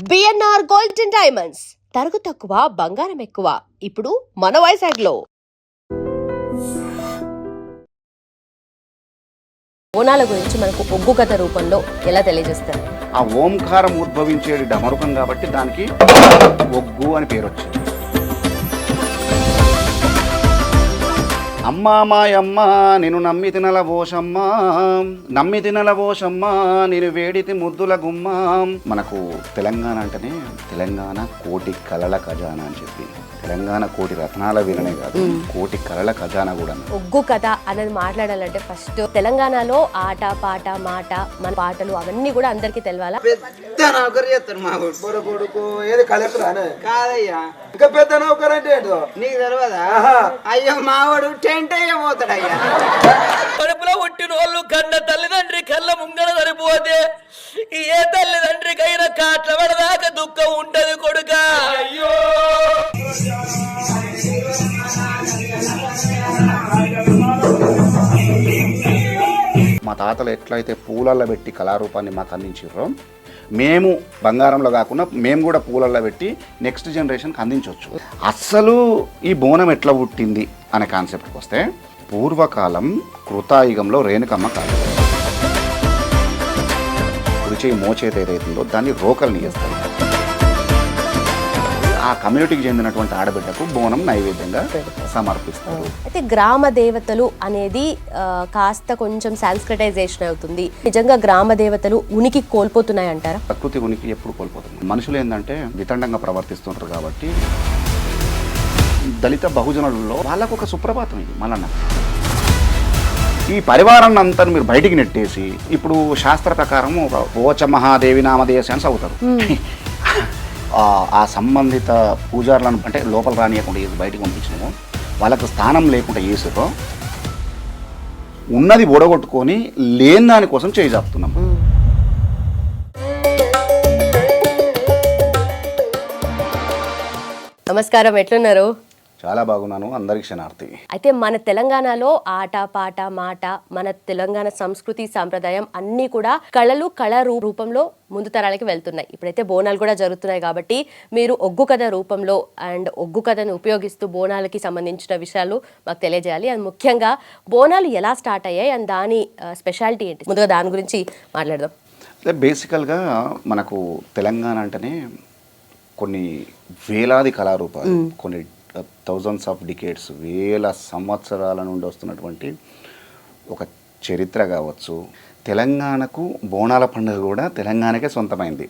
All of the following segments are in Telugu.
బిఎన్ఆర్ గోల్డ్ అండ్ డైమండ్స్ తరుగు తక్కువ బంగారం ఎక్కువ ఇప్పుడు మన వైజాగ్లో. బోనాల గురించి మనకు ఒగ్గు కథ రూపంలో ఎలా తెలియజేస్తారు? ఆ ఓంకారం ఉద్భవించేది డమరుకం కాబట్టి దానికి ఒగ్గు అని పేరు వచ్చింది. అమ్మా మాయమ్మ నేను నమ్మి తినలవోషమ్మా, నమ్మి తినలవోషమ్మా నేను వేడితి ముద్దుల గుమ్మ. మనకు తెలంగాణ అంటేనే తెలంగాణ కోటి కళల ఖజానా అని చెప్పి, తెలంగాణ కోటి రత్నాల వీరనే కాదు, కోటి కళల ఖజానా కూడా. ఒగ్గు కథ అనేది మాట్లాడాలంటే ఫస్ట్ తెలంగాణలో ఆట పాట మాట మన పాటలు అవన్నీ కూడా అందరికి తెలవాలా. పెద్ద నౌకరు చేస్తారు మా కొడుకు ఏది కలెక్టర్ అనే కాదయ్యా, ఇంకా పెద్ద నౌకరు అంటే ఏంటో నీకు తెలియదా? అయ్యో మావాడు టెంట్ అయ్యబోతాడయ్యా. కడుపులో పుట్టిన వాళ్ళు కన్న తల్లిదండ్రి కళ్ళ ముంగల సరిపోతే ఏ తల్లిదండ్రికైనా కాట్ల పడదాకా దుఃఖం ఉంటది కొడుక. అయ్యో మా తాతలు ఎట్లయితే పూలల్లో పెట్టి కళారూపాన్ని మాకు అందించారో మేము బంగారంలో కాకుండా మేము కూడా పూలల్లో పెట్టి నెక్స్ట్ జనరేషన్కి అందించవచ్చు. అస్సలు ఈ బోనం ఎట్లా పుట్టింది అనే కాన్సెప్ట్కి వస్తే, పూర్వకాలం కృతాయుగంలో రేణుకమ్మ కాలం రుచి మోచేత ఏదైతుందో దాన్ని రోకల్ని చేస్తారు. ఆ కమ్యూనిటీకి చెందినటువంటి ఆడబిడ్డకు బోనం నైవేద్యంగా సమర్పిస్తారు. అయితే గ్రామ దేవతలు అనేది కాస్త కొంచెం సాంస్క్రిటైజేషన్ అవుతుంది. నిజంగా గ్రామ దేవతలు ఉనికి కోల్పోతున్నాయి అంటారా? ప్రకృతి ఉనికి ఎప్పుడు కోల్పోతుంది. మనుషులు ఏంటంటే వితండంగా ప్రవర్తిస్తుంటారు కాబట్టి దళిత బహుజనులలో వాళ్ళకు ఒక సుప్రభాతం ఇది. మళ్ళన్న ఈ పరివారాన్ని అంతా మీరు బయటికి నెట్టేసి ఇప్పుడు శాస్త్ర ప్రకారం ఓచ మహాదేవి నామదేశాన్ని చదువుతారు. ఆ సంబంధిత పూజారులను అంటే లోపల రానియకుండా వేసి బయటకు పంపించినాము, వాళ్ళకు స్థానం లేకుండా వేసారో ఉన్నది ఓడగొట్టుకొని లేని దానికోసం చేయి జాపుతున్నాం. నమస్కారం, ఎట్లున్నారు? చాలా బాగున్నాను, అందరికి క్షణార్థి. అయితే మన తెలంగాణలో ఆట పాట మాట మన తెలంగాణ సంస్కృతి సాంప్రదాయం అన్నీ కూడా కళ రూపంలో ముందు తరాలకి వెళ్తున్నాయి. ఇప్పుడైతే బోనాలు కూడా జరుగుతున్నాయి కాబట్టి మీరు ఒగ్గు కథ రూపంలో అండ్ ఒగ్గు కథను ఉపయోగిస్తూ బోనాలకి సంబంధించిన విషయాలు మాకు తెలియజేయాలి. అండ్ ముఖ్యంగా బోనాలు ఎలా స్టార్ట్ అయ్యాయి అండ్ దాని స్పెషాలిటీ ఏంటి, ముందుగా దాని గురించి మాట్లాడదాం. బేసికల్గా మనకు తెలంగాణ అంటేనే కొన్ని వేలాది కళారూపాలు, కొన్ని థౌజండ్స్ ఆఫ్ డికేట్స్, వేల సంవత్సరాల నుండి వస్తున్నటువంటి ఒక చరిత్ర కావచ్చు. తెలంగాణకు బోనాల పండుగ కూడా తెలంగాణకే సొంతమైంది,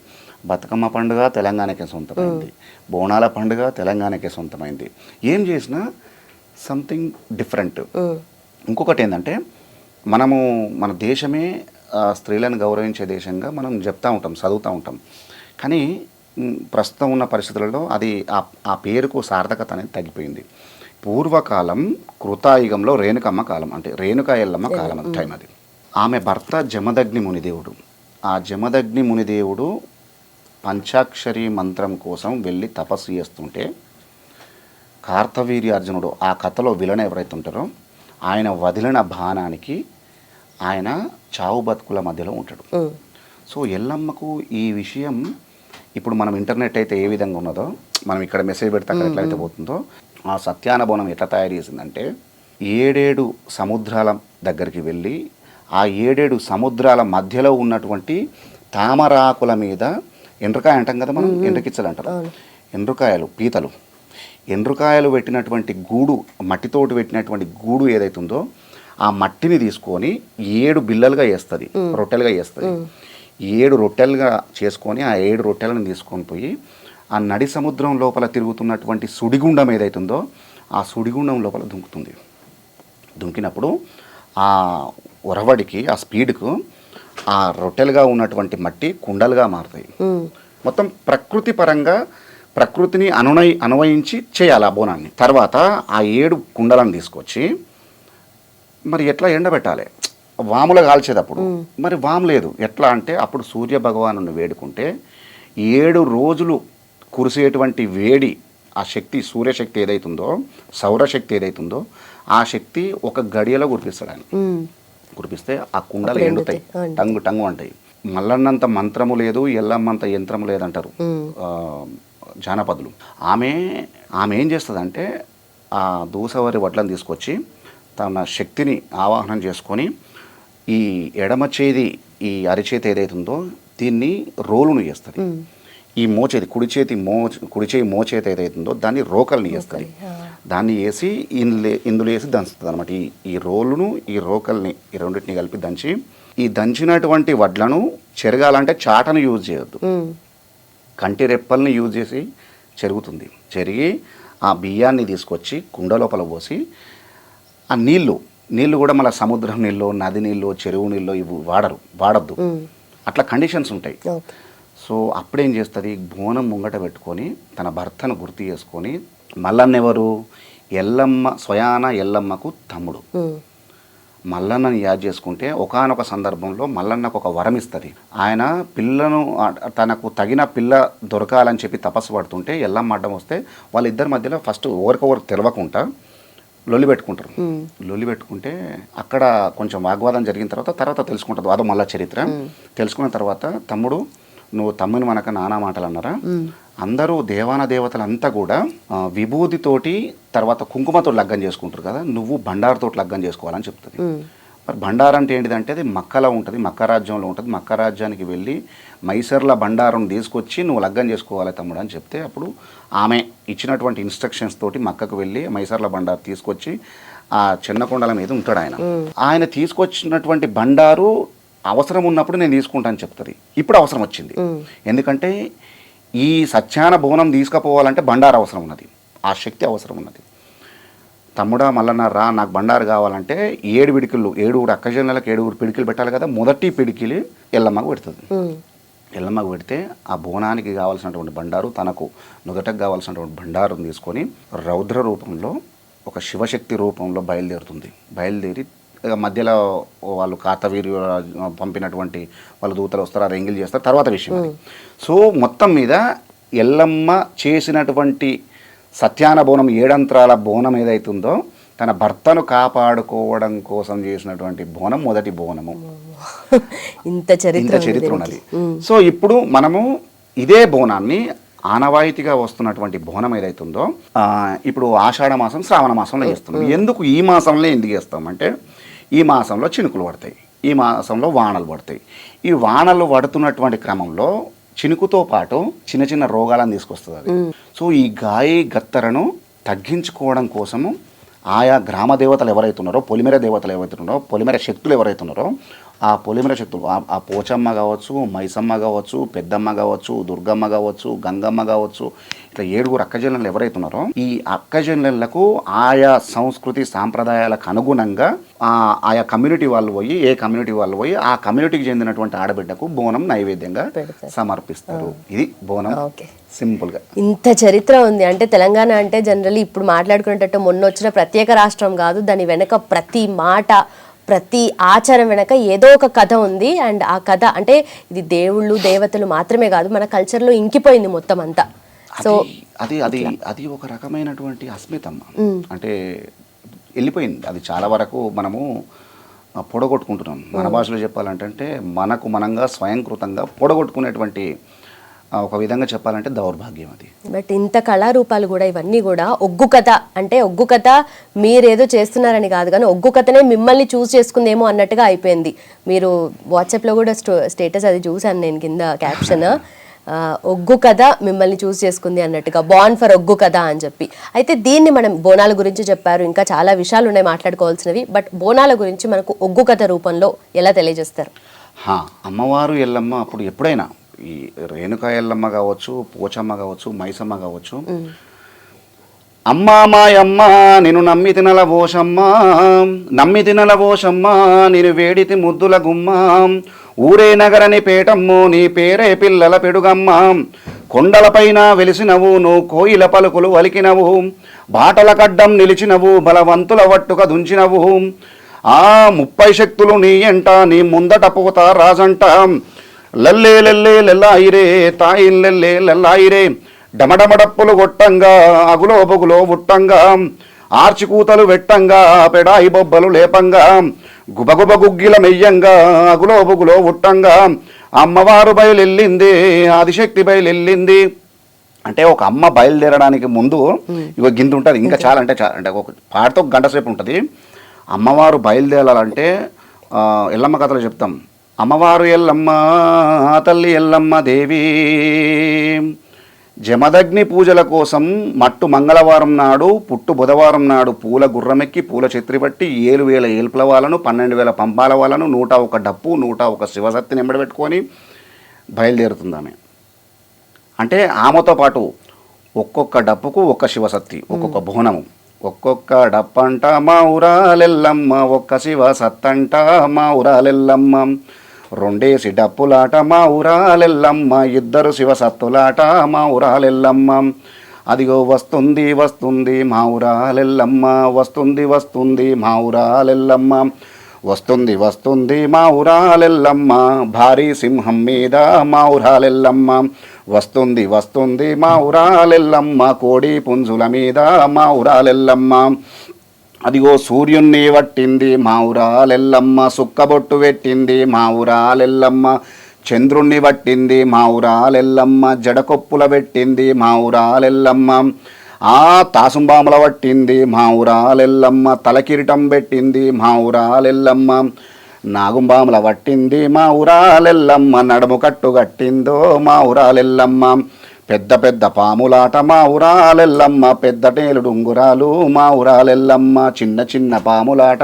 బతుకమ్మ పండుగ తెలంగాణకే సొంతమైంది, బోనాల పండుగ తెలంగాణకే సొంతమైంది. ఏం చేసినా సంథింగ్ డిఫరెంట్. ఇంకొకటి ఏంటంటే మనము మన దేశమే స్త్రీలను గౌరవించే దేశంగా మనం చెప్తూ ఉంటాం, చదువుతూ ఉంటాం. కానీ ప్రస్తుతం ఉన్న పరిస్థితులలో అది ఆ పేరుకు సార్థకత అనేది తగ్గిపోయింది. పూర్వకాలం కృతాయుగంలో రేణుకమ్మ కాలం, అంటే రేణుకా ఎల్లమ్మ కాలం టైం అది. ఆమె భర్త జమదగ్ని మునిదేవుడు. ఆ జమదగ్ని మునిదేవుడు పంచాక్షరి మంత్రం కోసం వెళ్ళి తపస్సు చేస్తుంటే కార్తవీర్యార్జునుడు, ఆ కథలో విలన్ ఎవరైతే ఉంటారో, ఆయన వదిలిన బాణానికి ఆయన చావు బతుకుల మధ్యలో ఉంటాడు. సో ఎల్లమ్మకు ఈ విషయం ఇప్పుడు మనం ఇంటర్నెట్ అయితే ఏ విధంగా ఉన్నదో, మనం ఇక్కడ మెసేజ్ పెడితే అక్కడ ఎట్లయితే పోతుందో, ఆ సత్యానబోనం ఎట్లా తయారు చేసిందంటే 7 సముద్రాల దగ్గరికి వెళ్ళి ఆ 7 సముద్రాల మధ్యలో ఉన్నటువంటి తామరాకుల మీద, ఎండ్రకాయ అంటాం కదా మనం, ఎండ్రకిచ్చలు అంటారు, ఎండ్రకాయలు పీతలు, ఎండ్రకాయలు పెట్టినటువంటి గూడు, మట్టితోటి పెట్టినటువంటి గూడు ఏదైతుందో ఆ మట్టిని తీసుకొని 7 బిల్లలుగా వేస్తుంది, రొట్టెలుగా వేస్తుంది. 7 రొట్టెలుగా చేసుకొని ఆ 7 రొట్టెలను తీసుకొని పోయి ఆ నడి సముద్రం లోపల తిరుగుతున్నటువంటి సుడిగుండం ఏదైతుందో ఆ సుడిగుండం లోపల దుంకుతుంది. దుంకినప్పుడు ఆ ఒరవడికి, ఆ స్పీడ్కు ఆ రొట్టెలుగా ఉన్నటువంటి మట్టి కుండలుగా మారుతాయి. మొత్తం ప్రకృతి పరంగా ప్రకృతిని అన్వయించి చేయాలి ఆ బోనాన్ని. తర్వాత ఆ 7 కుండలను తీసుకొచ్చి మరి ఎట్లా ఎండబెట్టాలి, వాములు కాల్చేటప్పుడు మరి వాము లేదు, ఎట్లా అంటే అప్పుడు సూర్య భగవాను వేడుకుంటే 7 రోజులు కురిసేటువంటి వేడి, ఆ శక్తి, సూర్యశక్తి ఏదైతుందో, సౌరశక్తి ఏదైతుందో ఆ శక్తి ఒక గడియలో కురిపిస్తాడు ఆయన. కురిపిస్తే ఆ కుండలు ఎండుతాయి, టంగు టంగు అంటాయి. మల్లన్నంత మంత్రము లేదు, ఎల్లమ్మంత యంత్రము లేదంటారు జానపదులు. ఆమె ఏం చేస్తుందంటే ఆ దూసవరి వడ్లను తీసుకొచ్చి తన శక్తిని ఆవాహనం చేసుకొని ఈ ఎడమ చేతి ఈ అరిచేతి ఏదైతుందో దీన్ని రోలును చేస్తుంది. ఈ మోచేతి కుడి చేయి మోచేతి ఏదైతుందో దాన్ని రోకల్ని వేస్తుంది. దాన్ని వేసి ఇందులో వేసి దంచుతుంది అనమాట. ఈ రోలును ఈ రోకల్ని ఈ రెండింటిని కలిపి దంచి ఈ దంచినటువంటి వడ్లను చెరగాలంటే చాటను యూజ్ చేయొద్దు, కంటి రెప్పల్ని యూజ్ చేసి చెరుగుతుంది. చెరిగి ఆ బియ్యాన్ని తీసుకొచ్చి కుండ లోపల పోసి ఆ నీళ్లు కూడా మళ్ళీ సముద్రం నీళ్ళు, నది నీళ్ళు, చెరువు నీళ్ళు ఇవి వాడద్దు. అట్లా కండిషన్స్ ఉంటాయి. సో అప్పుడేం చేస్తుంది, బోనం ముంగట పెట్టుకొని తన భర్తను గుర్తు చేసుకొని, మల్లన్నెవరు, ఎల్లమ్మ, స్వయాన ఎల్లమ్మకు తమ్ముడు. మల్లన్నని యాద్ చేసుకుంటే ఒకానొక సందర్భంలో మల్లన్నకు ఒక వరం ఇస్తుంది. ఆయన పిల్లను తనకు తగిన పిల్ల దొరకాలని చెప్పి తపస్సు పడుతుంటే ఎల్లమ్మ అడ్డం వస్తే వాళ్ళిద్దరి మధ్యలో ఫస్ట్ ఒకరికొకరు తెలవకుండా లొల్లి పెట్టుకుంటారు. లొల్లి పెట్టుకుంటే అక్కడ కొంచెం వాగ్వాదం జరిగిన తర్వాత తెలుసుకుంటుంది. అదో మళ్ళా చరిత్ర. తెలుసుకున్న తర్వాత తమ్ముడు, నువ్వు తమ్ముని మనక నానా మాటలు అన్నారా, అందరూ దేవాన దేవతలంతా కూడా విభూతితోటి తర్వాత కుంకుమతో లగ్గం చేసుకుంటారు కదా, నువ్వు బండారుతో లగ్గం చేసుకోవాలని చెప్తుంది. మరి బండారు అంటే ఏంటిదంటే అది మక్కలో ఉంటుంది, మక్క రాజ్యంలో ఉంటుంది. మక్క రాజ్యానికి వెళ్ళి మైసర్ల బండారం తీసుకొచ్చి నువ్వు లగ్గం చేసుకోవాలి తమ్ముడు అని చెప్తే అప్పుడు ఆమె ఇచ్చినటువంటి ఇన్స్ట్రక్షన్స్ తోటి మక్కకు వెళ్ళి మైసర్ల బండారు తీసుకొచ్చి ఆ చిన్నకొండల మీద ఉంటాడు ఆయన తీసుకొచ్చినటువంటి బండారు అవసరం ఉన్నప్పుడు నేను తీసుకుంటాను చెప్తుంది. ఇప్పుడు అవసరం వచ్చింది, ఎందుకంటే ఈ సత్యాన బోనం తీసుకుపోవాలంటే బండారు అవసరం ఉన్నది, ఆ శక్తి అవసరం ఉన్నది. తమ్ముడా మల్లన్న రా, నాకు బండారు కావాలంటే 7 పిడికిళ్ళు, 7 అక్కజనులకు 7 పిడికిలు పెట్టాలి కదా. మొదటి పిడికిలి ఎల్లమ్మకు పెడుతుంది. ఎల్లమ్మకు పెడితే ఆ బోనానికి కావాల్సినటువంటి బండారు, తనకు నుదటకు కావాల్సినటువంటి బండారుని తీసుకొని రౌద్ర రూపంలో ఒక శివశక్తి రూపంలో బయలుదేరి మధ్యలో వాళ్ళు కార్తవీర్యు పంపినటువంటి వాళ్ళ దూతలు వస్తారు, అది ఎంగిల్ చేస్తారు, తర్వాత విషయం అది. సో మొత్తం మీద ఎల్లమ్మ చేసినటువంటి సత్యాన బోనం, 7 అంత్రాల బోనం ఏదైతుందో తన భర్తను కాపాడుకోవడం కోసం చేసినటువంటి బోనం మొదటి బోనము. ఇంత చరిత్ర ఉన్నది. సో ఇప్పుడు మనము ఇదే బోనాన్ని ఆనవాయితీగా వస్తున్నటువంటి బోనం ఏదైతుందో ఇప్పుడు ఆషాఢ మాసం, శ్రావణ మాసంలో చేస్తున్నాం. ఎందుకు ఈ మాసంలో ఎందుకు చేస్తామంటే ఈ మాసంలో చినుకులు పడతాయి, ఈ మాసంలో వానలు పడతాయి. ఈ వానలు పడుతున్నటువంటి క్రమంలో చినుకుతో పాటు చిన్న చిన్న రోగాలను తీసుకొస్తుంది అది. సో ఈ గాయి గత్తరను తగ్గించుకోవడం కోసము ఆయా గ్రామ దేవతలు ఎవరైతున్నారో, పొలిమేర దేవతలు ఎవరైతున్నారో, పొలిమేర శక్తులు ఎవరైతున్నారో ఆ పొలిమేర శక్తులు, ఆ పోచమ్మ కావచ్చు, మైసమ్మ కావచ్చు, పెద్దమ్మ కావచ్చు, దుర్గమ్మ కావచ్చు, గంగమ్మ కావచ్చు, ఇట్లా 7 అక్కజనులు ఎవరైతున్నారో ఈ అక్కజనులకు ఆయా సంస్కృతి సాంప్రదాయాలకు అనుగుణంగా ఆయా కమ్యూనిటీ వాళ్ళు పోయి, ఏ కమ్యూనిటీ వాళ్ళు పోయి ఆ కమ్యూనిటీకి చెందినటువంటి ఆడబిడ్డకు బోనం నైవేద్యంగా సమర్పిస్తారు. ఇది బోనం సింపుల్ గా. ఇంత చరిత్ర ఉంది అంటే తెలంగాణ అంటే జనరల్లీ ఇప్పుడు మాట్లాడుకునేటట్టు మొన్న వచ్చిన ప్రత్యేక రాష్ట్రం కాదు, దాని వెనక ప్రతి మాట, ప్రతి ఆచారం వెనక ఏదో ఒక కథ ఉంది. అండ్ ఆ కథ అంటే ఇది దేవుళ్ళు దేవతలు మాత్రమే కాదు, మన కల్చర్లో ఇంకిపోయింది మొత్తం అంతా. సో అది ఒక రకమైనటువంటి అస్మితమ్మ, అంటే వెళ్ళిపోయింది. అది చాలా వరకు మనము పొడగొట్టుకుంటున్నాం. మన భాషలో చెప్పాలంటే మనకు మనంగా స్వయంకృతంగా పొడగొట్టుకునేటువంటి ఒక విధంగా చెప్పాలంటే దౌర్భాగ్యం అది. బట్ ఇంత కళారూపాలు కూడా ఇవన్నీ కూడా ఒగ్గు కథ అంటే ఒగ్గు కథ మీరేదో చేస్తున్నారని కాదు, కానీ ఒగ్గు కథనే మిమ్మల్ని చూస్ చేసుకుందేమో అన్నట్టుగా అయిపోయింది. మీరు వాట్సాప్లో కూడా స్టేటస్ అది చూసాను నేను, కింద క్యాప్షన్ ఒగ్గు కథ మిమ్మల్ని చూస్ చేసుకుంది అన్నట్టుగా, బాన్ ఫర్ ఒగ్గు కథ అని చెప్పి. అయితే దీన్ని మనం బోనాల గురించి చెప్పారు, ఇంకా చాలా విషయాలు ఉన్నాయి మాట్లాడుకోవాల్సినవి. బట్ బోనాల గురించి మనకు ఒగ్గు కథ రూపంలో ఎలా తెలియజేస్తారు? అమ్మవారు ఎల్లమ్మ అప్పుడు ఎప్పుడైనా ఈ రేణుకా ఎల్లమ్మ కావచ్చు, పోచమ్మ కావచ్చు, మైసమ్మ కావచ్చు, అమ్మా మాయమ్మ నేను నమ్మి తినల పోషమ్మ నేను వేడితి ముద్దుల గుమ్మ, ఊరే నగరని పేటమ్ము నీ పేరే పిల్లల పెడుగమ్మ, కొండలపైన వెలిసినవు నువ్వు కోయిల పలుకులు వలికినవు, బాటల కడ్డం నిలిచినవు బలవంతుల వట్టుక దుంచినవు, 30 శక్తులు నీ ఎంట నీ ముందట పోత రాజంట, లల్లే లల్లే లెల్లాయిరే తాయిల్లెల్లే లెల్లాయిరే, డమడమడప్పులు కొట్టంగా అగులో బొగులో ఉట్టంగా, ఆర్చికూతలు వెట్టంగా పెడాయి బొబ్బలు లేపంగా, గుబగుబ గుగ్గిల మెయ్యంగా అగులో బొగులో ఉట్టంగా, అమ్మవారు బయలుళ్ళింది, ఆదిశక్తి బయలుళ్ళింది అంటే ఒక అమ్మ బయలుదేరడానికి ముందు ఇగో గింత ఉంటుంది, ఇంకా చాలా అంటే ఒక పాటతో ఒక గంట సేపు ఉంటుంది. అమ్మవారు బయలుదేరాలంటే ఎల్లమ్మ కథలో చెప్తాం. అమ్మవారు ఎల్లమ్మ, తల్లి ఎల్లమ్మ దేవి జమదగ్ని పూజల కోసం మట్టు మంగళవారం నాడు, పుట్టు బుధవారం నాడు పూల గుర్రమెక్కి పూల ఛత్రి బట్టి 7,000 ఏల్పుల వాళ్ళను, 12,000 పంపాల వాళ్ళను, 101 డప్పు, 101 శివసత్తిని ఎంబడబెట్టుకొని బయలుదేరుతుంది ఆమె. అంటే ఆమెతో పాటు ఒక్కొక్క డప్పుకు ఒక్క శివసత్తి, ఒక్కొక్క బోనము, ఒక్కొక్క డప్పంట మా ఊరాలెల్లమ్మ, ఒక్క శివసత్తంట మా ఊరాలెల్లమ్మ, 2 డప్పులాట మా ఊరాలెల్లమ్మ, 2 శివసత్తులాట మా ఊరాలెల్లమ్మ. అదిగో వస్తుంది వస్తుంది మా ఊరాలెల్లమ్మ, వస్తుంది వస్తుంది మా ఊరాలెల్లమ్మ, వస్తుంది వస్తుంది మా ఊరాలెల్లమ్మ, భారీ సింహం మీద మా ఊరాలెల్లమ్మ, వస్తుంది వస్తుంది మా ఊరాలెల్లమ్మ, కోడి పుంజుల మీద మా ఊరాలెల్లమ్మ. అదిగో సూర్యుణ్ణి పట్టింది మా ఊరాలెల్లమ్మ, సుక్కబొట్టు పెట్టింది మా ఊరాలెల్లమ్మ, చంద్రుణ్ణి పట్టింది మా ఊరాలెల్లమ్మ, జడకొప్పుల పెట్టింది మా ఊరాలెల్లమ్మ, ఆ తాసుంబాముల పట్టింది మా ఊరాలెల్లమ్మ, తలకిరీటం పెట్టింది మా ఊరాలెల్లమ్మ, నాగుంబాముల పట్టింది మా ఊరాలెల్లమ్మ, నడుము కట్టు కట్టిందో మా ఊరాలెల్లమ్మ, పెద్ద పెద్ద పాములాట మా ఊరాలెల్లమ్మ, పెద్ద టేలుడు ఉంగురాలు మా ఊరాలెల్లమ్మ, చిన్న చిన్న పాములాట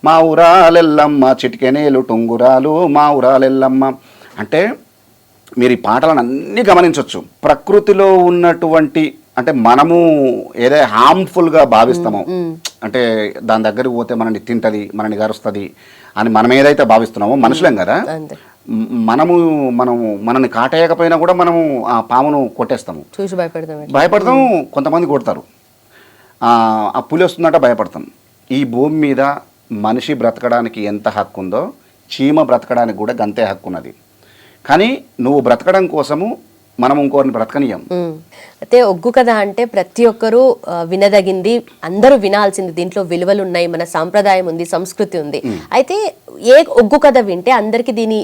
మా ఊరాలెల్లమ్మ, చిటికెనేలు టుంగురాలు మా ఊరాలెల్లమ్మ. అంటే మీరు ఈ పాటలను అన్నీ గమనించవచ్చు. ప్రకృతిలో ఉన్నటువంటి అంటే మనము ఏదో హార్మ్ఫుల్గా భావిస్తామో, అంటే దాని దగ్గరికి పోతే మనల్ని తింటది, మనల్ని గరుస్తుంది అని మనం ఏదైతే భావిస్తున్నామో, మనుషులేం కదా, మనల్ని కాటేయకపోయినా కూడా మనము ఆ పామును కొట్టేస్తాము, చూసి భయపడతాము. కొంతమంది కొడతారు, ఆ పులి వస్తుందంట భయపడతాం. ఈ భూమి మీద మనిషి బ్రతకడానికి ఎంత హక్కు ఉందో చీమ బ్రతకడానికి కూడా గంతే హక్కు ఉన్నది. కానీ నువ్వు బ్రతకడం కోసము మనం ఇంకోరిని బ్రతకనియం. అయితే ఒగ్గు కథ అంటే ప్రతి ఒక్కరూ వినదగింది, అందరూ వినాల్సింది. దీంట్లో విలువలు ఉన్నాయి, మన సాంప్రదాయం ఉంది, సంస్కృతి ఉంది. అయితే ఏ ఒగ్గు కథ వింటే అందరికి దీని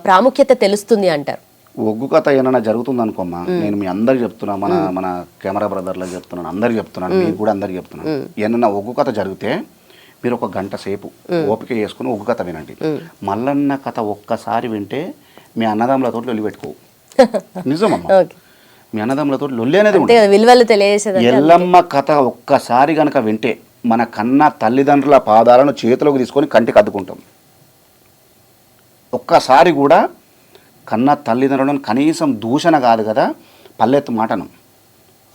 ప్రాముఖ్యత తెలుస్తుంది అంటారు? ఒగ్గు కథ ఏమైనా జరుగుతుంది అనుకోమ్మా, నేను మీ అందరికి చెప్తున్నా, మన కెమెరా బ్రదర్లకు చెప్తున్నాను, అందరికి చెప్తున్నాను, మీరు కూడా అందరికి చెప్తున్నాను. ఏమన్నా ఒగ్గు కథ జరిగితే మీరు ఒక గంట సేపు ఓపిక చేసుకుని ఒగ్గు కథ వినండి. మల్లన్న కథ ఒక్కసారి వింటే మీ అన్నదమ్ములతో లొల్లి పెట్టుకో. నిజమమ్మా, మీ అన్నదమ్ములతో లొల్లి అనేది విలువలు తెలియజేసేది. ఎల్లమ్మ కథ ఒక్కసారి కనుక వింటే మన కన్న తల్లిదండ్రుల పాదాలను చేతిలోకి తీసుకొని కంటికి అద్దుకుంటాం. ఒక్కసారి కూడా కన్న తల్లిదండ్రులను కనీసం దూషణ కాదు కదా, పల్లెత్తు మాటను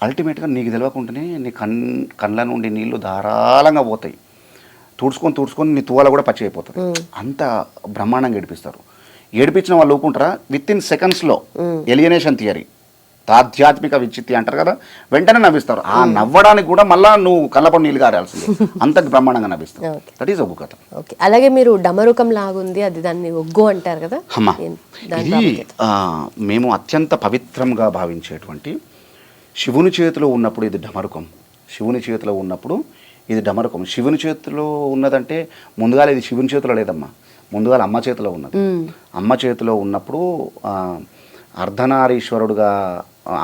అల్టిమేట్గా నీకు తెలియకుండానే నీ కళ్ళ నుండి నీళ్లు ధారాళంగా పోతాయి. తుడుచుకొని నీ తువాల కూడా పచ్చి అయిపోతుంది. అంత బ్రహ్మాండంగా ఏడిపిస్తారు. ఏడిపించిన వాళ్ళు ఊపుకుంటారా, విత్ ఇన్ సెకండ్స్లో ఎలియనేషన్ థియరీ, ఆధ్యాత్మిక విచ్చిత్తి అంటారు కదా, వెంటనే నవ్విస్తారు. ఆ నవ్వడానికి కూడా మళ్ళీ నువ్వు కళ్ళపడి నీళ్ళు గారాల్సింది, అంత బ్రహ్మాండంగా నవ్విస్తావు. దట్ ఈస్ ఒగ్గు కథ. అలాగే మీరు డమరుకం లాగుంది, అది దాన్ని ఒగ్గు అంటారు కదా. అమ్మా, ఇది మేము అత్యంత పవిత్రంగా భావించేటువంటి శివుని చేతిలో ఉన్నప్పుడు ఇది డమరుకం, శివుని చేతిలో ఉన్నప్పుడు ఇది డమరుకం. శివుని చేతిలో ఉన్నదంటే ముందుగా ఇది శివుని చేతిలో లేదమ్మా, ముందుగా అమ్మ చేతిలో ఉన్నది. అమ్మ చేతిలో ఉన్నప్పుడు అర్ధనారీశ్వరుడుగా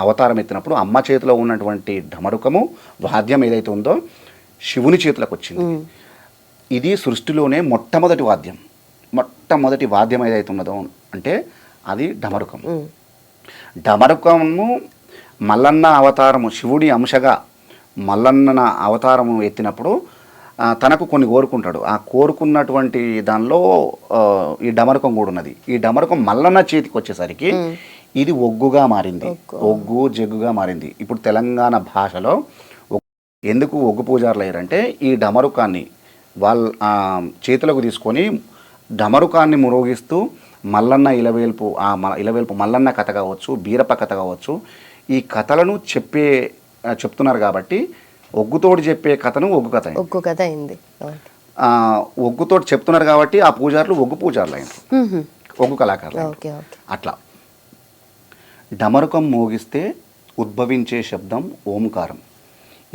అవతారం ఎత్తినప్పుడు అమ్మ చేతిలో ఉన్నటువంటి ఢమరుకము వాద్యం ఏదైతే ఉందో శివుని చేతులకు వచ్చింది. ఇది సృష్టిలోనే మొట్టమొదటి వాద్యం ఏదైతే ఉన్నదో అంటే అది ఢమరుకం. ఢమరుకము మల్లన్న అవతారము, శివుడి అంశగా మల్లన్న అవతారము ఎత్తినప్పుడు తనకు కొన్ని కోరుకుంటాడు. ఆ కోరుకున్నటువంటి దానిలో ఈ డమరుకం కూడా ఉన్నది. ఈ డమరుకం మల్లన్న చేతికి వచ్చేసరికి ఇది ఒగ్గుగా మారింది, ఒగ్గు జగ్గుగా మారింది. ఇప్పుడు తెలంగాణ భాషలో ఎందుకు ఒగ్గు పూజారులు అయ్యారంటే ఈ డమరుకాన్ని వాళ్ళ చేతులకు తీసుకొని డమరుకాన్ని మురోగిస్తూ మల్లన్న ఇలవేల్పు, ఇలవేల్పు మల్లన్న కథ కావచ్చు, బీరప్ప కథ కావచ్చు, ఈ కథలను చెప్తున్నారు కాబట్టి ఒగ్గుతోటి చెప్పే కథను ఒగ్గు కథ అయింది. ఒగ్గుతోటి చెప్తున్నారు కాబట్టి ఆ పూజారులు ఒగ్గు పూజారులు అయినారు, ఒగ్గు కళాకారులు. అట్లా డమరుకం మోగిస్తే ఉద్భవించే శబ్దం ఓంకారం.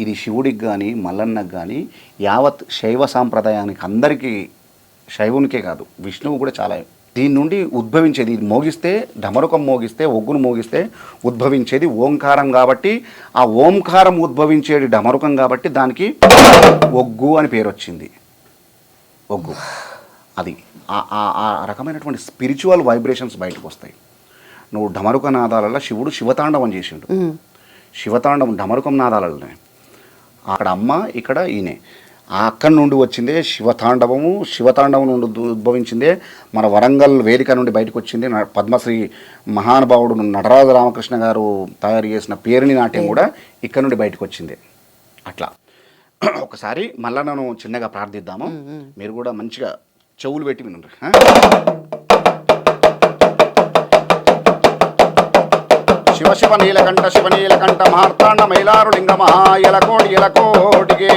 ఇది శివుడికి కానీ మల్లన్నకు కానీ యావత్ శైవ సాంప్రదాయానికి అందరికీ, శైవునికే కాదు విష్ణువు కూడా చాలా దీని నుండి ఉద్భవించేది, ఇది మోగిస్తే డమరుకం మోగిస్తే, ఒగ్గును మోగిస్తే ఉద్భవించేది ఓంకారం కాబట్టి, ఆ ఓంకారం ఉద్భవించేది డమరుకం కాబట్టి దానికి ఒగ్గు అని పేరు వచ్చింది. ఒగ్గు అది ఆ రకమైనటువంటి స్పిరిచువల్ వైబ్రేషన్స్ బయటకు వస్తాయి. నువ్వు డమరుక నాదాలలో శివుడు శివతాండవం చేసిండు. శివతాండవం డమరుకం నాదాలలోనే. అక్కడ అమ్మ, ఇక్కడ ఈయనే. అక్కడి నుండి వచ్చిందే శివతాండవము. శివతాండవం నుండి ఉద్భవించిందే మన వరంగల్ వేదిక నుండి బయటకు వచ్చింది పద్మశ్రీ మహానుభావుడు నటరాజ రామకృష్ణ గారు తయారు చేసిన పేరుని నాట్యం కూడా ఇక్కడ నుండి బయటకు వచ్చింది. అట్లా ఒకసారి మళ్ళా నన్ను చిన్నగా ప్రార్థిద్దాము. మీరు కూడా మంచిగా చెవులు పెట్టి వినండి. శివ శివ నీలకంఠ శివ నీలకంఠ మార్తాండ మైలారు లింగ మహాయలకోటి ఎలకోటిగే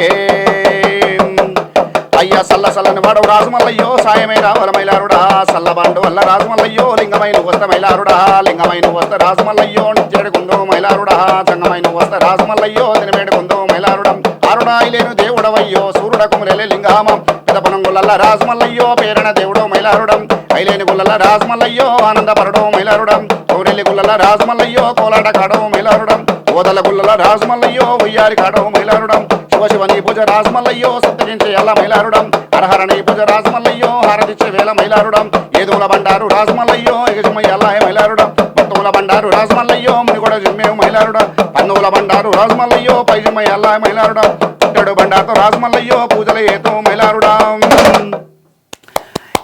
అయ్య సల్ల సల్లని వాడవు రాజమల్లయ్యో సాయమే రావల మైలారుడా సల్లబాండు వల్ల రాజమల్లయ్యో లింగమైన వస్త మైలారుడా లింగమైన వస్త రాజమల్లయ్యో నిత్యడుకుందో మైలారుడా చంగమైన వస్త రాజమల్లయ్యో తినబేడుకుందో మైలారుడం అరుణాయిలేను దేవుడవయ్యో సూర్యుడకుములే లింగామం పెదపనం గుల్లల్ల రాజమల్లయ్యో పేరణ దేవుడో మైలారుడం ఐలేని గుల్లల్ల రాజమల్లయ్యో ఆనందపరడో మైలారుడం కౌరెల్లి గుల్లల రాజమల్లయ్యో కోలాట కాడో మైలారుడం ఓదల గుల్లల రాజమల్లయ్యో ఉయ్యారి కాడో మైలారుడం శివ శివ నీ పూజ రాజమల్లయ్యో సత్యగించే ఎల్ల మైలారుడం హరహర నీ పూజ రాజమల్లయ్యో హారతిచ్చే వేల మైలారుడం ఏదుల బండారు రాజమల్లయ్యో ఎగజమయ్య అల్లాయ మైలారుడం భక్తుల బండారు రాజమల్లయ్యో మునిగొడ జిమ్మేవు మైలారుడం పన్నుల బండారు రాజమల్లయ్యో పైజమయ్య అల్లాయ మైలారుడం పుట్టడు బండారుతో రాజమల్లయ్యో పూజల ఏతో మైలారుడం.